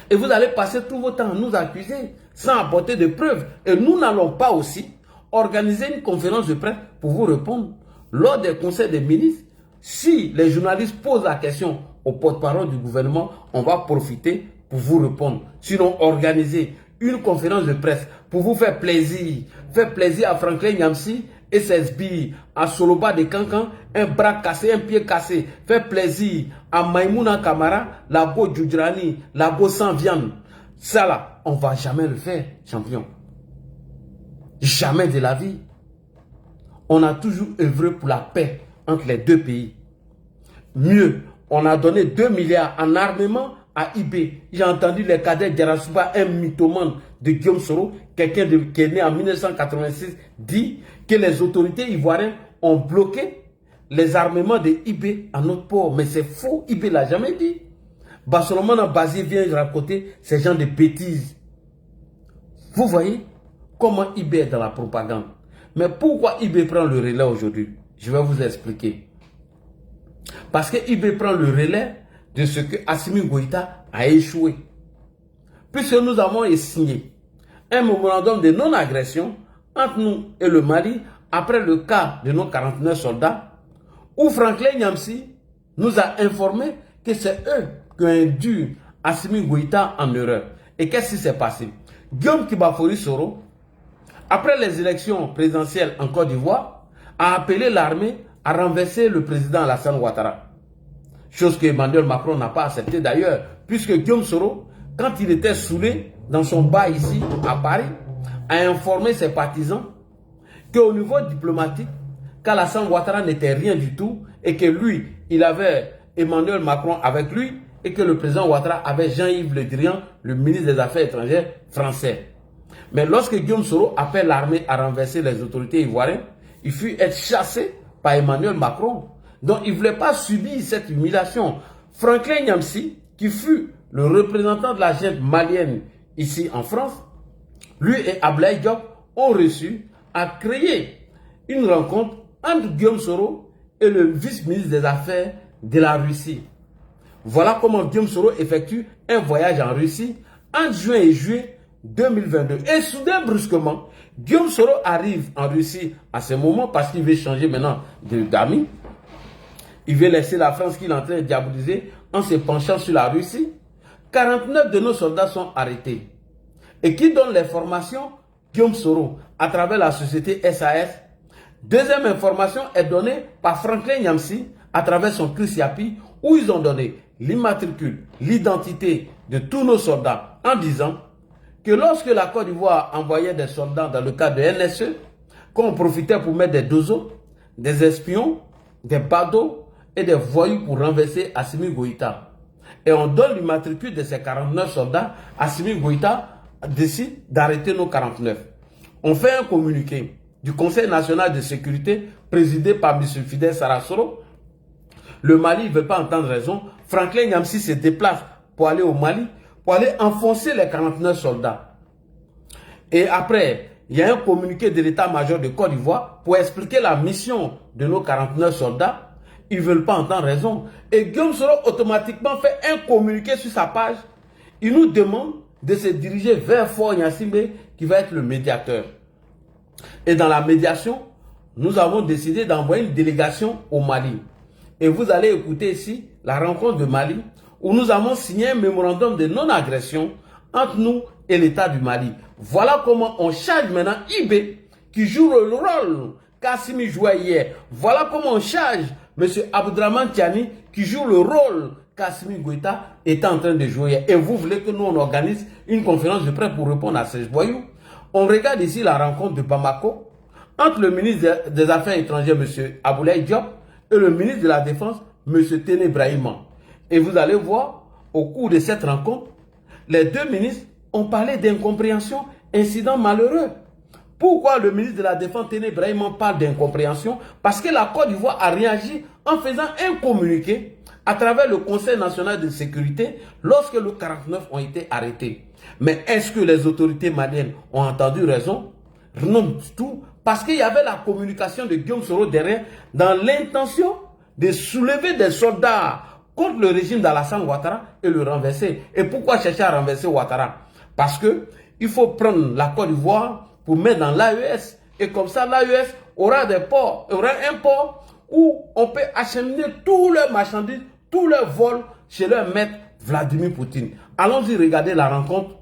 [SPEAKER 1] Et vous allez passer tout votre temps à nous accuser sans apporter de preuves. Et nous n'allons pas aussi organiser une conférence de presse pour vous répondre. Lors des conseils des ministres, si les journalistes posent la question au porte-parole du gouvernement, on va profiter pour vous répondre. Sinon, organiser une conférence de presse pour vous faire plaisir à Franklin Nyamsi et ses sbires, à Soloba de Kankan, un bras cassé, un pied cassé, faire plaisir à Maïmouna Kamara, la go Djoudjrani, la go sans viande. Ça là, on ne va jamais le faire, champion. Jamais de la vie. On a toujours œuvré pour la paix entre les deux pays. Mieux, on a donné 2 milliards en armement à IB. J'ai entendu les cadets Djarasuba, un mythomane de Guillaume Soro, quelqu'un qui est né en 1986, dit que les autorités ivoiriennes ont bloqué les armements de IB à notre port. Mais c'est faux, IB ne l'a jamais dit. Barcelona Basile vient raconter ces gens de bêtises. Vous voyez comment IB est dans la propagande. Mais pourquoi IB prend le relais aujourd'hui? Je vais vous expliquer. Parce que IB prend le relais de ce que Assimi Goïta a échoué. Puisque nous avons signé un mémorandum de non-agression entre nous et le Mali après le cas de nos 49 soldats, où Franklin Nyamsi nous a informé que c'est eux qui ont induit Assimi Goïta en erreur. Et qu'est-ce qui s'est passé? Guillaume Kibafori Soro, après les élections présidentielles en Côte d'Ivoire, a appelé l'armée à renverser le président Alassane Ouattara. Chose que Emmanuel Macron n'a pas accepté d'ailleurs, puisque Guillaume Soro, quand il était saoulé dans son bar ici à Paris, a informé ses partisans qu'au niveau diplomatique, qu'Alassane Ouattara n'était rien du tout et que lui, il avait Emmanuel Macron avec lui et que le président Ouattara avait Jean-Yves Le Drian, le ministre des Affaires étrangères français. Mais lorsque Guillaume Soro appelle l'armée à renverser les autorités ivoiriennes, il fut être chassé par Emmanuel Macron. Donc il ne voulait pas subir cette humiliation. Franklin Nyamsi, qui fut le représentant de la junte malienne ici en France, lui et Ablaye Diop ont reçu à créer une rencontre entre Guillaume Soro et le vice-ministre des Affaires de la Russie. Voilà comment Guillaume Soro effectue un voyage en Russie entre juin et juillet 2022. Et soudain, brusquement, Guillaume Soro arrive en Russie à ce moment parce qu'il veut changer maintenant d'amis. Il veut laisser la France qu'il est en train de diaboliser en se penchant sur la Russie. 49 de nos soldats sont arrêtés. Et qui donne l'information? Guillaume Soro, à travers la société SAS. Deuxième information est donnée par Franklin Nyamsi à travers son Chris Yapi, où ils ont donné l'immatricule, l'identité de tous nos soldats en disant que lorsque la Côte d'Ivoire envoyait des soldats dans le cadre de NSE, qu'on profitait pour mettre des dozos, des espions, des badauds et des voyous pour renverser Assimi Goïta. Et on donne l'immatricule de ces 49 soldats. Assimi Goïta décide d'arrêter nos 49. On fait un communiqué du Conseil national de sécurité présidé par M. Fidel Sarasoro. Le Mali ne veut pas entendre raison. Franklin Nyamsi se déplace pour aller au Mali, pour aller enfoncer les 49 soldats. Et après, il y a un communiqué de l'état-major de Côte d'Ivoire pour expliquer la mission de nos 49 soldats. Ils ne veulent pas entendre raison. Et Guillaume Soro automatiquement fait un communiqué sur sa page. Il nous demande de se diriger vers Fort Gnassingbé qui va être le médiateur. Et dans la médiation, nous avons décidé d'envoyer une délégation au Mali. Et vous allez écouter ici la rencontre de Mali où nous avons signé un mémorandum de non-agression entre nous et l'État du Mali. Voilà comment on charge maintenant IB qui joue le rôle qu'Assimi jouait hier. Voilà comment on charge M. Abdraman Tiani qui joue le rôle qu'Assimi Goïta est en train de jouer hier. Et vous voulez que nous on organise une conférence de presse pour répondre à ces voyous? On regarde ici la rencontre de Bamako entre le ministre des Affaires étrangères, M. Abdoulaye Diop, et le ministre de la Défense, M. Téné Brahima. Et vous allez voir, au cours de cette rencontre, les deux ministres ont parlé d'incompréhension, incident malheureux. Pourquoi le ministre de la Défense, Téné Brahima, parle d'incompréhension? Parce que la Côte d'Ivoire a réagi en faisant un communiqué à travers le Conseil national de sécurité lorsque les 49 ont été arrêtés. Mais est-ce que les autorités maliennes ont entendu raison? Non du tout. Parce qu'il y avait la communication de Guillaume Soro derrière, dans l'intention de soulever des soldats contre le régime d'Alassane Ouattara et le renverser. Et pourquoi chercher à renverser Ouattara? Parce que il faut prendre la Côte d'Ivoire pour mettre dans l'AES. Et comme ça, l'AES aura des ports, aura un port où on peut acheminer tous leurs marchandises, tous leurs vols chez leur maître Vladimir Poutine. Allons-y regarder la rencontre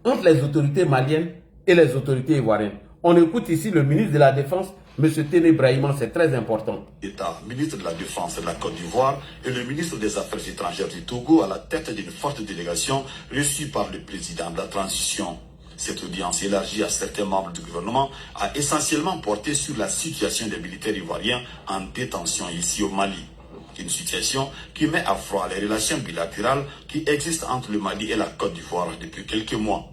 [SPEAKER 1] entre les autorités maliennes et les autorités ivoiriennes. On écoute ici le ministre de la Défense, M. Téné Brahima, c'est très important.
[SPEAKER 5] L'État, ministre de la Défense de la Côte d'Ivoire et le ministre des Affaires étrangères du Togo à la tête d'une forte délégation reçue par le président de la transition. Cette audience élargie à certains membres du gouvernement a essentiellement porté sur la situation des militaires ivoiriens en détention ici au Mali. Une situation qui met à froid les relations bilatérales qui existent entre le Mali et la Côte d'Ivoire depuis quelques mois.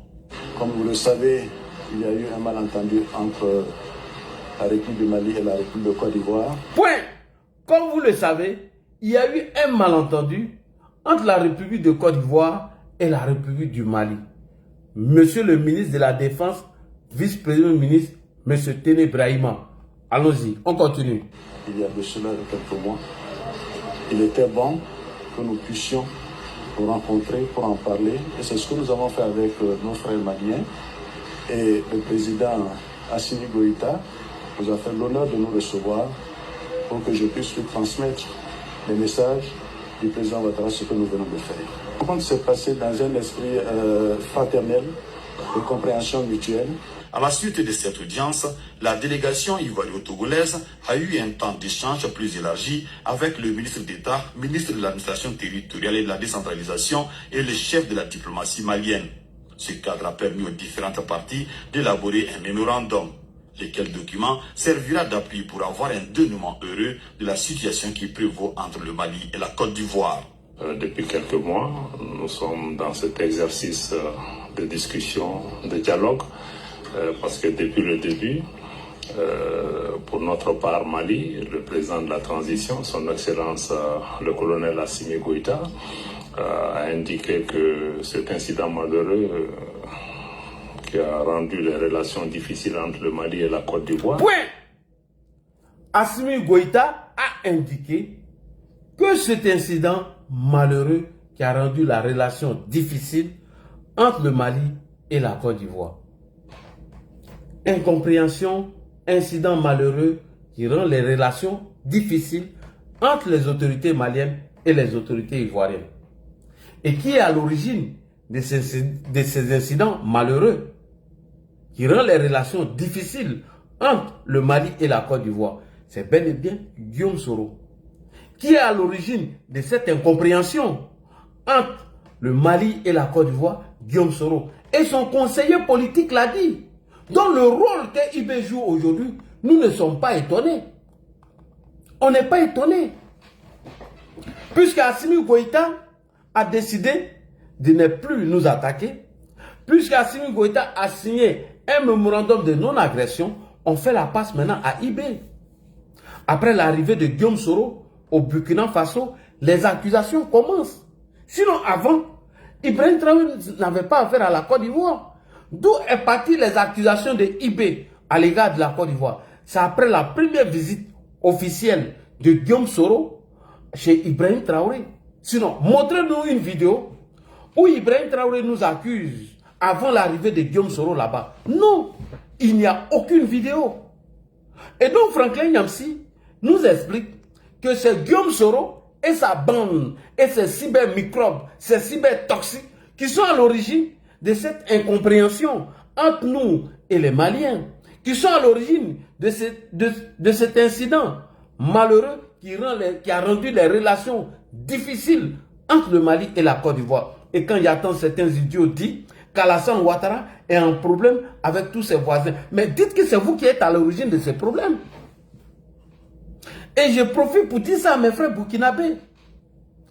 [SPEAKER 4] Comme vous le savez, il y a eu un malentendu entre la République du Mali et la République de Côte d'Ivoire.
[SPEAKER 1] Point. Comme vous le savez, il y a eu un malentendu entre la République de Côte d'Ivoire et la République du Mali. Monsieur le ministre de la Défense, vice-président ministre, Monsieur Téné Brahima. Allons-y, on continue.
[SPEAKER 4] Il y a de cela quelques mois. Il était bon que nous puissions nous rencontrer pour en parler. Et c'est ce que nous avons fait avec nos frères maliens. Et le président Assimi Goïta nous a fait l'honneur de nous recevoir pour que je puisse lui transmettre les messages du président Ouattara, ce que nous venons de faire. Comment s'est passé dans un esprit fraternel, de compréhension mutuelle.
[SPEAKER 5] À la suite de cette audience, la délégation ivoiro-togolaise a eu un temps d'échange plus élargi avec le ministre d'État, ministre de l'administration territoriale et de la décentralisation et le chef de la diplomatie malienne. Ce cadre a permis aux différentes parties d'élaborer un mémorandum, lequel document servira d'appui pour avoir un dénouement heureux de la situation qui prévaut entre le Mali et la Côte d'Ivoire.
[SPEAKER 3] Depuis quelques mois, nous sommes dans cet exercice de discussion, de dialogue, parce que depuis le début, pour notre part Mali, le président de la transition, son Excellence le colonel Assimi Goïta, a indiqué que cet incident malheureux qui a rendu les relations difficiles entre le Mali et la Côte d'Ivoire.
[SPEAKER 1] Point. Assimi Goïta a indiqué que cet incident malheureux qui a rendu la relation difficile entre le Mali et la Côte d'Ivoire. Incompréhension, incident malheureux qui rend les relations difficiles entre les autorités maliennes et les autorités ivoiriennes. Et qui est à l'origine de ces incidents malheureux qui rend les relations difficiles entre le Mali et la Côte d'Ivoire? C'est bel et bien Guillaume Soro. Qui est à l'origine de cette incompréhension entre le Mali et la Côte d'Ivoire? Guillaume Soro. Et son conseiller politique l'a dit. Dans le rôle que IB joue aujourd'hui, nous ne sommes pas étonnés. On n'est pas étonnés. Puisque Assimi Goïta a décidé de ne plus nous attaquer, puisque Assimi Goïta a signé un mémorandum de non-agression, on fait la passe maintenant à IB. Après l'arrivée de Guillaume Soro au Burkina Faso, les accusations commencent. Sinon, avant, Ibrahim Traoré n'avait pas affaire à la Côte d'Ivoire. D'où est partie les accusations de IB à l'égard de la Côte d'Ivoire? C'est après la première visite officielle de Guillaume Soro chez Ibrahim Traoré. Sinon, montrez-nous une vidéo où Ibrahim Traoré nous accuse avant l'arrivée de Guillaume Soro là-bas. Non, il n'y a aucune vidéo. Et donc Franklin Nyamsi nous explique que c'est Guillaume Soro et sa bande et ses cybermicrobes, ces cybertoxiques qui sont à l'origine de cette incompréhension entre nous et les Maliens, qui sont à l'origine de cet incident malheureux qui a rendu les relations difficiles entre le Mali et la Côte d'Ivoire. Et quand il y a tant certains idiots disent qu'Alassane Ouattara est en problème avec tous ses voisins. Mais dites que c'est vous qui êtes à l'origine de ces problèmes. Et je profite pour dire ça à mes frères burkinabés.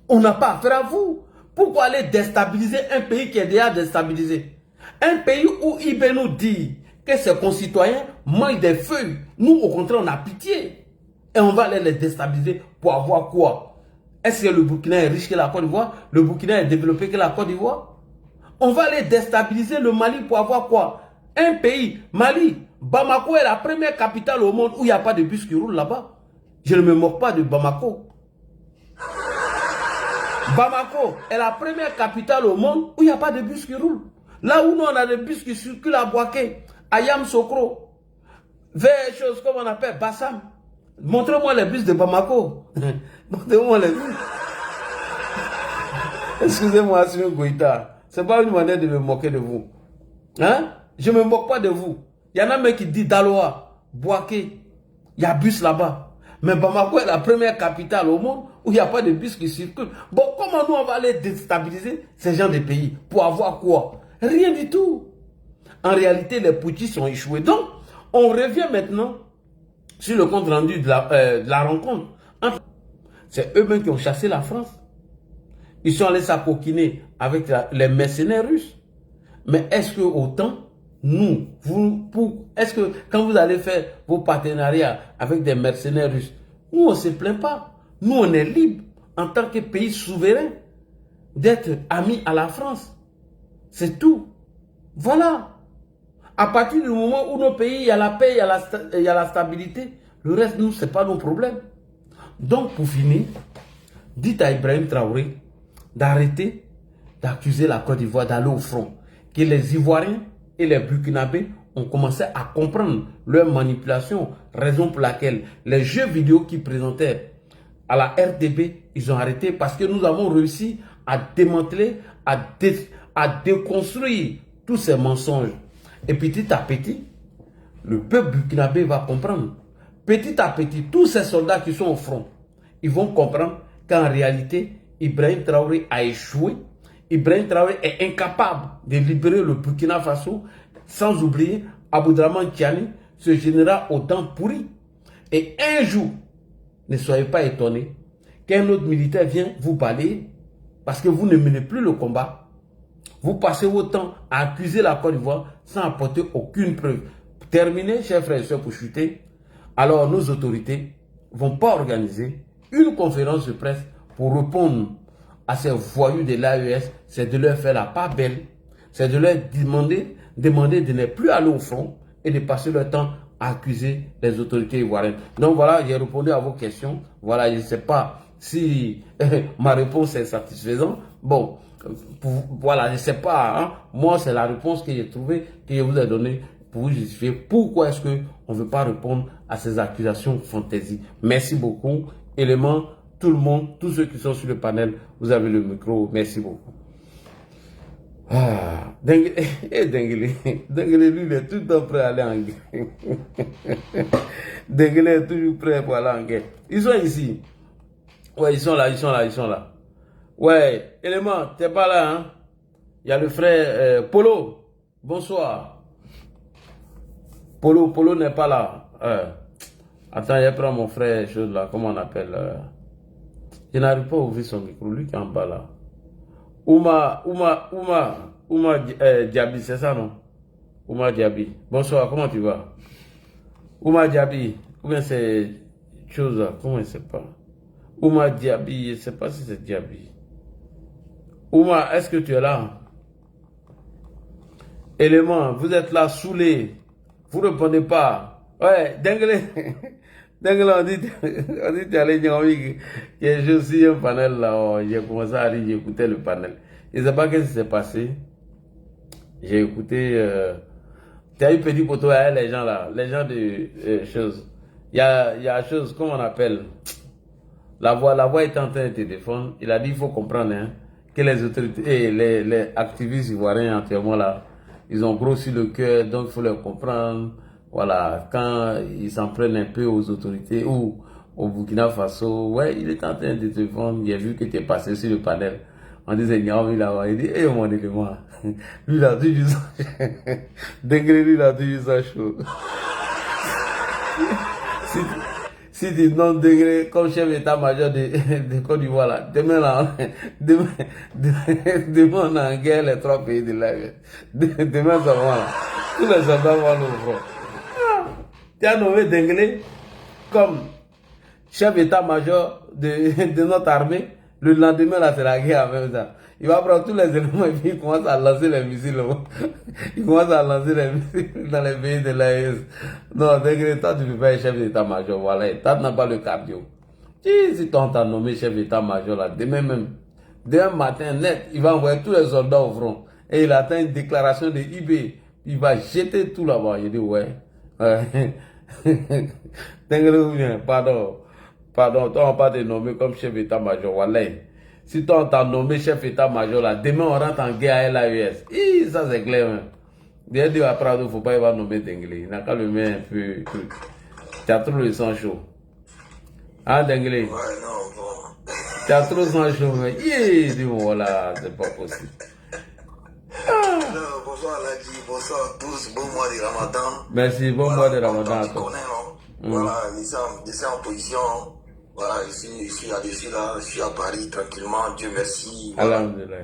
[SPEAKER 1] On n'a pas affaire à vous. Pourquoi aller déstabiliser un pays qui est déjà déstabilisé? Un pays où IB nous dit que ses concitoyens mangent des feuilles. Nous, au contraire, on a pitié. Et on va aller les déstabiliser pour avoir quoi? Est-ce que le Burkina est riche que la Côte d'Ivoire? Le Burkina est développé que la Côte d'Ivoire? On va aller déstabiliser le Mali pour avoir quoi? Un pays, Mali, Bamako est la première capitale au monde où il n'y a pas de bus qui roulent là-bas. Je ne me moque pas de Bamako. Bamako est la première capitale au monde où il n'y a pas de bus qui roulent. Là où nous on a des bus qui circulent à Boaké, à Yamsokro, vers choses comme on appelle Bassam. Montrez-moi les bus de Bamako. Montrez-moi les bus. Excusez-moi, Sr. Goïta. Ce n'est pas une manière de me moquer de vous. Hein? Je ne me moque pas de vous. Il y en a même qui disent Daloa, Boaké, il y a bus là-bas. Mais Bamako est la première capitale au monde où il n'y a pas de bus qui circulent. Bon, comment nous on va aller déstabiliser ces gens de pays? Pour avoir quoi? Rien du tout. En réalité, les putschistes ont échoué. Donc, on revient maintenant sur le compte rendu de la rencontre. C'est eux-mêmes qui ont chassé la France. Ils sont allés s'acoquiner avec les mercenaires russes. Mais est-ce que autant, nous, est-ce que quand vous allez faire vos partenariats avec des mercenaires russes, nous on ne se plaint pas. Nous on est libre en tant que pays souverain d'être amis à la France. C'est tout. Voilà. À partir du moment où nos pays, il y a la paix, il y a la stabilité, le reste, nous, ce n'est pas nos problèmes. Donc, pour finir, dites à Ibrahim Traoré d'arrêter d'accuser la Côte d'Ivoire d'aller au front. Que les Ivoiriens et les Burkinabés ont commencé à comprendre leur manipulation, raison pour laquelle les jeux vidéo qui présentaient à la RDB, ils ont arrêté parce que nous avons réussi à démanteler, à déconstruire tous ces mensonges. Et petit à petit, le peuple burkinabé va comprendre. Petit à petit, tous ces soldats qui sont au front, ils vont comprendre qu'en réalité, Ibrahim Traoré a échoué. Ibrahim Traoré est incapable de libérer le Burkina Faso, sans oublier Aboudraman Tiani, ce général aux dents pourries. Et un jour, ne soyez pas étonnés qu'un autre militaire vienne vous balayer parce que vous ne menez plus le combat. Vous passez votre temps à accuser la Côte d'Ivoire sans apporter aucune preuve. Pour terminer, chers frères et sœurs, pour chuter, alors nos autorités ne vont pas organiser une conférence de presse pour répondre à ces voyous de l'AES, c'est de leur faire la part belle, c'est de leur demander de ne plus aller au front et de passer leur temps à accuser les autorités ivoiriennes. Donc voilà, j'ai répondu à vos questions. Voilà, je ne sais pas si ma réponse est satisfaisante. Bon, voilà, je ne sais pas. Hein. Moi, c'est la réponse que j'ai trouvée, que je vous ai donnée pour vous justifier pourquoi est-ce qu'on ne veut pas répondre à ces accusations fantaisie. Merci beaucoup. Élément, tout le monde, tous ceux qui sont sur le panel, vous avez le micro. Merci beaucoup. Ah, Denguele, lui, il est tout le temps prêt à aller en guerre. Denguele est toujours prêt pour aller en guerre. Ils sont ici. Ouais, ils sont là. Ouais, élément, t'es pas là, hein? Il y a le frère Polo. Bonsoir. Polo n'est pas là. Attends, je prends mon frère, chose là, comment on appelle je n'arrive pas à ouvrir son micro, lui qui est en bas là. Ouma Diaby, c'est ça non? Ouma Diaby. Bonsoir, comment tu vas? Ouma Diaby, ou bien c'est chose là, comment il sait pas? Ouma Diaby, je ne sais pas si c'est Diaby. Ouma, est-ce que tu es là? Élément, vous êtes là saoulé. Vous ne répondez pas. Ouais, Denguele. Denguele, on dit tu allais dire que je suis un panel là. J'ai commencé à rire, j'ai écouté le panel. Je ne sais pas ce qui s'est passé. J'ai écouté. Tu as eu petit pour toi, les gens là. Les gens de choses. Il y a chose, comment on appelle? La voix est en train de te défendre. Il a dit il faut comprendre hein, que les autorités et les activistes ivoiriens actuellement là, ils ont grossi le cœur, donc il faut leur comprendre. Voilà, quand ils s'en prennent un peu aux autorités ou au Burkina Faso, ouais, il est en train de te défendre. Il a vu que tu es passé sur le panel. On disait, il dit, eh, mon élément. Lui, il a toujours ça. Degré, lui, il a toujours ça chaud. Si tu non degré comme chef d'état-major de Côte d'Ivoire là, demain on a en guerre les trois pays de la vie. Demain ça va là. Tous les soldats vont au front. Tu as nommé Denguele comme chef d'état-major de notre armée. Le lendemain là c'est la guerre en même temps. Il va prendre tous les éléments et puis il commence à lancer les missiles. Il commence à lancer les missiles dans les pays de l'AES. Non, Dengue, toi, tu ne peux pas être chef d'état-major. Voilà, toi, tu n'as pas le cardio. Si toi, on t'a nommé chef d'état-major, là, demain matin, net, il va envoyer tous les soldats au front. Et il attend une déclaration de IB. Il va jeter tout là-bas. Il dit, ouais. Dengue, pardon, toi, on va pas te nommer comme chef d'état-major. Voilà. Si toi, on t'a nommé chef d'état-major, là, demain, on rentre en guerre à l'AES. Ça, c'est clair. Hein. Bien dit, après, il ne faut pas nommer Dengue. Il n'a qu'à le mettre un peu. Tu as trop le sang chaud. Hein, Dengue?
[SPEAKER 6] Ouais, non, bon.
[SPEAKER 1] Tu as trop le sang chaud, mais dis-moi, voilà, c'est pas possible.
[SPEAKER 6] Alors, bonsoir Ladi, bonsoir à tous, bon mois de Ramadan.
[SPEAKER 1] Merci, bon mois de Ramadan à
[SPEAKER 6] Tu
[SPEAKER 1] toi.
[SPEAKER 6] connais, non? Voilà, je suis en position. Voilà, je suis là-dessus, là, je suis à Paris tranquillement, Dieu merci. Voilà.
[SPEAKER 1] Alhamdulillah.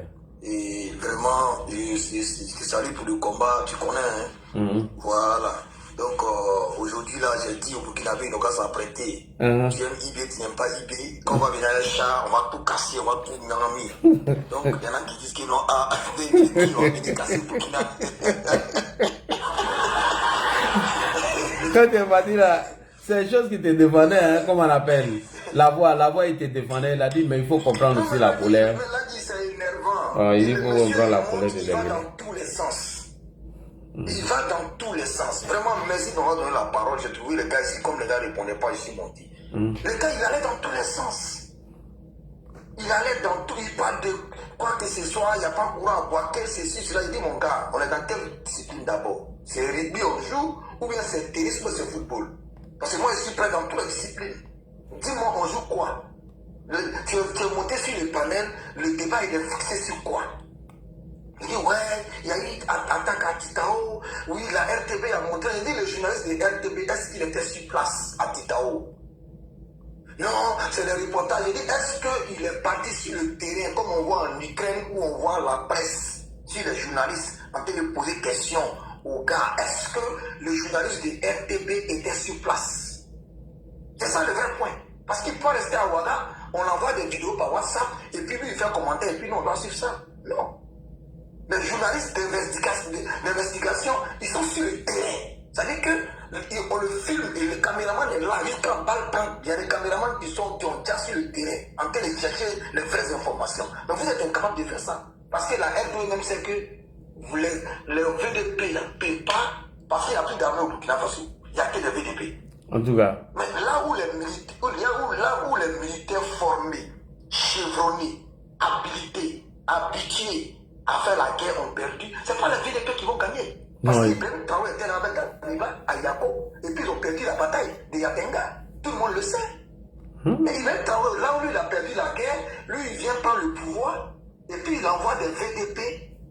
[SPEAKER 6] Et vraiment, je salue pour le combat, tu connais, hein? Voilà. Donc, aujourd'hui, là, j'ai dit au Burkinabé, il n'a qu'à s'apprêter. Tu aimes IB, tu n'aimes pas IB. Quand on va venir à un chat, on va tout casser, on va tout nanami. Donc, il y en a qui disent qu'ils n'ont pas ils vont venir casser le Burkina.
[SPEAKER 1] Quand tu m'as dit là, c'est une chose qui te défendait, hein, comment on appelle? La voix, il te défendait, il a dit, mais il faut comprendre aussi la colère.
[SPEAKER 6] Mais là, c'est énervant.
[SPEAKER 1] Ah, il faut comprendre la colère de
[SPEAKER 6] Il va
[SPEAKER 1] Dengue.
[SPEAKER 6] dans tous les sens. Il va dans tous les sens. Vraiment, merci de m'avoir donné la parole. J'ai trouvé le gars ici, comme le gars ne répondait pas, je suis monté. Le gars, il allait dans tous les sens. Il allait dans tout, il parle de quoi que ce soit, il n'y a pas courant à boire, quel ceci, cela. Il dit, mon gars, on est dans quelle discipline d'abord? C'est rugby on joue, ou bien c'est tennis ou c'est football? Parce que moi, je suis prêt dans toutes les disciplines. Dis-moi, on joue quoi? Tu es monté sur le panel, le débat il est fixé sur quoi? Il dit, ouais, il y a eu attaque à Titao. Oui, la RTB a montré. Il dit, le journaliste de RTB, est-ce qu'il était sur place à Titao? Non, c'est le reportage. Il dit, est-ce qu'il est parti sur le terrain, comme on voit en Ukraine, où on voit la presse, sur les journalistes, en train de poser questions aux gars? Est-ce que le journaliste de RTB était sur place? C'est ça le vrai point. Parce qu'il peut rester à Ouaga, on envoie des vidéos par WhatsApp, et puis lui, il fait un commentaire, et puis nous, on doit suivre ça. Non. Les journalistes d'investigation, ils sont sur le terrain. C'est-à-dire qu'on le filme et le caméraman est là jusqu'à balle prendre. Il y a des caméramans qui ont déjà sur le terrain en train de chercher les vraies informations. Mais vous êtes incapable de faire ça. Parce que la RDO même sait que le VDP ne paye pas parce qu'il n'y a plus d'armée au Burkina Faso. Il n'y a que des VDP.
[SPEAKER 1] En tout cas.
[SPEAKER 6] Mais là où les militaires formés, chevronnés, habilités, habitués à faire la guerre ont perdu, c'est pas les VDP qui vont gagner. Parce que Ibrahim Traoré était là avec Aliba à Yako, et puis ils ont perdu la bataille de Yatenga. Tout le monde le sait. Mais Ibrahim Traoré, là où lui il a perdu la guerre, lui il vient prendre le pouvoir, et puis il envoie des VDP,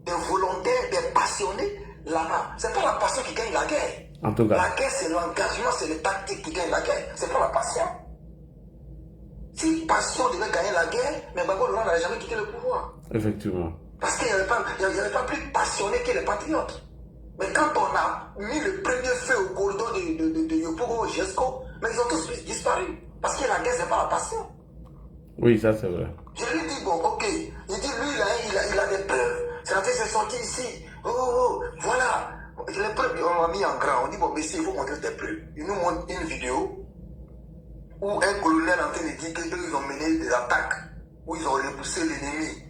[SPEAKER 6] des volontaires, des passionnés là-bas. C'est pas la passion qui gagne la guerre.
[SPEAKER 1] En tout cas.
[SPEAKER 6] La guerre, c'est l'engagement, c'est les tactiques qui gagnent la guerre. C'est pas la passion. Si passion devait gagner la guerre, mais Gbagbo Laurent n'aurait jamais quitté le pouvoir.
[SPEAKER 1] Effectivement.
[SPEAKER 6] Parce qu'il n'y avait pas plus passionné que les patriotes. Mais quand on a mis le premier feu au corridor de Yopougon au GESCO, mais ils ont tous disparu. Parce que la guerre, c'est pas la passion.
[SPEAKER 1] Oui, ça c'est vrai.
[SPEAKER 6] Je lui dis, bon, ok. Il dit, lui, il a des preuves. C'est en fait, c'est sorti ici. Oh, voilà. Les preuves, on m'a mis en grand. On dit, bon, mais il faut montrer des preuves. Il nous montre une vidéo où un colonel en train de dire qu'ils ont mené des attaques, où ils ont repoussé l'ennemi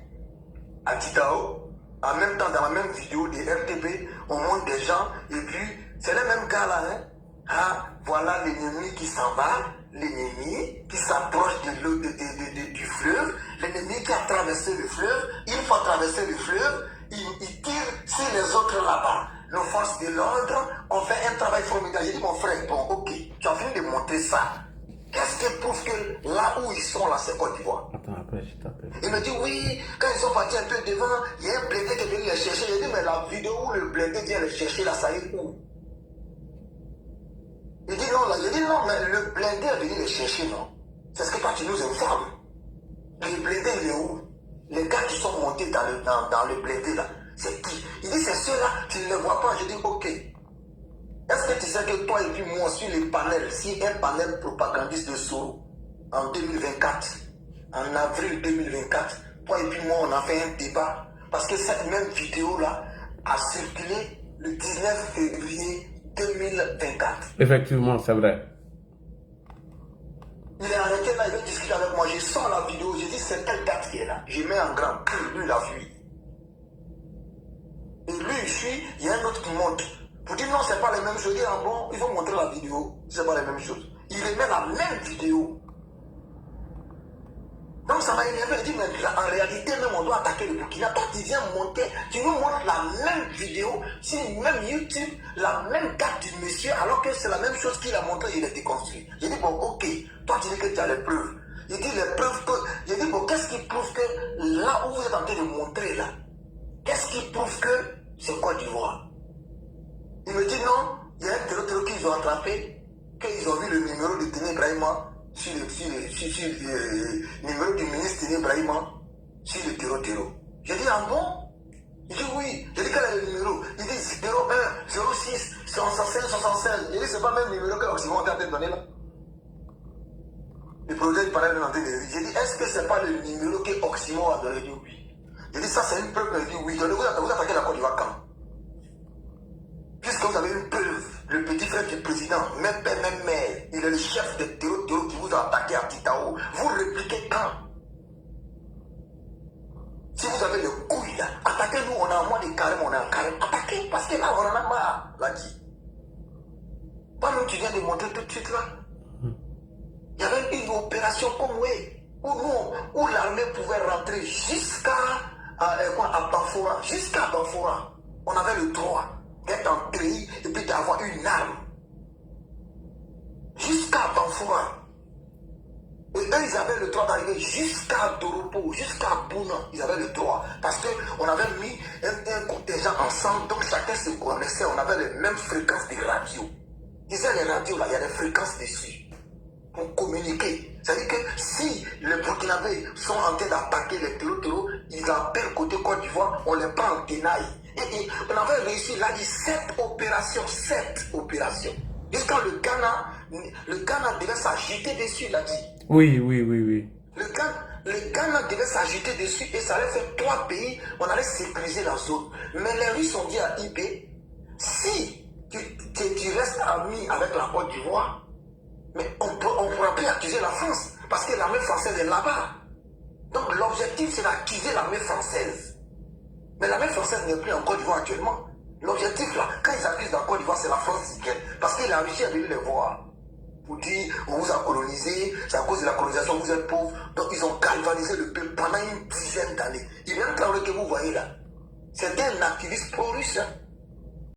[SPEAKER 6] à Titao. En même temps, dans la même vidéo de RTB, on montre des gens, et puis, c'est les mêmes gars là, hein. Ah, voilà l'ennemi qui s'en va, l'ennemi qui s'approche du fleuve, l'ennemi qui a traversé le fleuve. Une fois traversé le fleuve, il tire sur les autres là-bas. Nos forces de l'ordre ont fait un travail formidable. J'ai dit, mon frère, bon, ok, tu as fini de montrer ça. Qu'est-ce qui prouve que là où ils sont, là, c'est Côte d'Ivoire?
[SPEAKER 1] Attends, après, je t'appelle.
[SPEAKER 6] Il me dit, oui, quand ils sont partis un peu devant, il y a un blindé qui est venu les chercher. J'ai dit, mais la vidéo où le blindé vient les chercher, là, ça y est où? Il dit, non, là, j'ai dit, non, mais le blindé est venu les chercher, non? C'est ce que toi, tu nous informes. Le blindé, il est où? Les gars qui sont montés dans le blindé, là, c'est qui? Il dit, c'est ceux-là, tu ne les vois pas. Je dis, ok. Est-ce que tu sais que toi et puis moi, sur les panels, si un panel propagandiste de Soro, en 2024, en avril 2024, Toi et puis moi, on a fait un débat. Parce que cette même vidéo-là a circulé le 19 février 2024.
[SPEAKER 1] Effectivement, c'est vrai.
[SPEAKER 6] Il est arrêté là, il veut discuter avec moi. Je sors la vidéo, je dis c'est quelle date qui est là. Je mets en grand, lui il a fui. Et lui il fuit, il y a un autre qui monte. Pour dire non, c'est pas les mêmes choses. Je dis ah bon, il faut montrer la vidéo, c'est pas les mêmes choses. Il remet la même vidéo. Donc ça m'a énervé, il dit mais en réalité même on doit attaquer le Burkina. Toi tu viens monter, tu nous montres la même vidéo sur même YouTube, la même carte du monsieur, alors que c'est la même chose qu'il a montré, il est déconstruit. J'ai dit bon ok, toi tu dis que tu as les preuves. Il dit les preuves que. J'ai dit bon qu'est-ce qui prouve que là où vous êtes en train de montrer là, qu'est-ce qui prouve que c'est Côte d'Ivoire? Il me dit non, il y a un terreau qu'ils ont attrapé, qu'ils ont vu le numéro de Tene Brahima sur le numéro du ministre Tene Brahima sur le terreau. J'ai dit ah bon? Il dit oui. J'ai dit quel est le numéro? Il dit 01 06 65 76. J'ai dit c'est pas le même numéro que l'Occident est en train de donner là. Le projet du panel de j'ai dit est-ce que c'est pas le numéro que Oxymore a donné? Il dit oui. J'ai dit ça c'est une preuve. Il dit oui. Vous attaquez la Côte d'Ivoire quand? Puisque vous avez une preuve, le petit frère du président, même père, même mère, il est le chef de terreau qui vous a attaqué à Titao. Vous répliquez quand? Si vous avez le couille là, attaquez-nous, on a un mois de carême, on a un carême. Attaquez, parce que là on en a marre, l'a dit. Pas nous tu viens de montrer tout de suite là. Il y avait une opération comme oui, où l'armée pouvait rentrer jusqu'à Banfora. Jusqu'à Banfora. On avait le droit d'être en pays et puis d'avoir une arme. Jusqu'à Banfora. Et eux, ils avaient le droit d'arriver jusqu'à Doropo, jusqu'à Bouna. Ils avaient le droit. Parce qu'on avait mis un contingent ensemble, donc chacun se connaissait. On avait les mêmes fréquences de radio. Ils disaient les radios, là, il y a des fréquences dessus. Pour communiquer. C'est-à-dire que si les Burkinabés sont en train d'attaquer les terreaux, ils appellent côté Côte d'Ivoire, on les prend en tenaille. Et on avait réussi, là, dit 7 opérations. Jusqu'à le Ghana devait s'agiter dessus, il a dit.
[SPEAKER 1] Oui.
[SPEAKER 6] Le Ghana devait s'agiter dessus et ça allait faire 3 pays, on allait sécuriser la zone. Mais les Russes ont dit à IB, si tu restes ami avec la Côte d'Ivoire, mais on ne pourra plus accuser la France, parce que l'armée française est là-bas. Donc l'objectif c'est d'accuser l'armée française. Mais l'armée française n'est plus en Côte d'Ivoire actuellement. L'objectif là, quand ils accusent la Côte d'Ivoire, c'est la France qui gagne. Parce qu'il a réussi à venir les voir. Pour dire, on vous a colonisé, c'est à cause de la colonisation, vous êtes pauvres. Donc ils ont galvanisé le peuple pendant une dizaine d'années. Il y a un travail que vous voyez là. C'est un activiste pro-russe. Hein.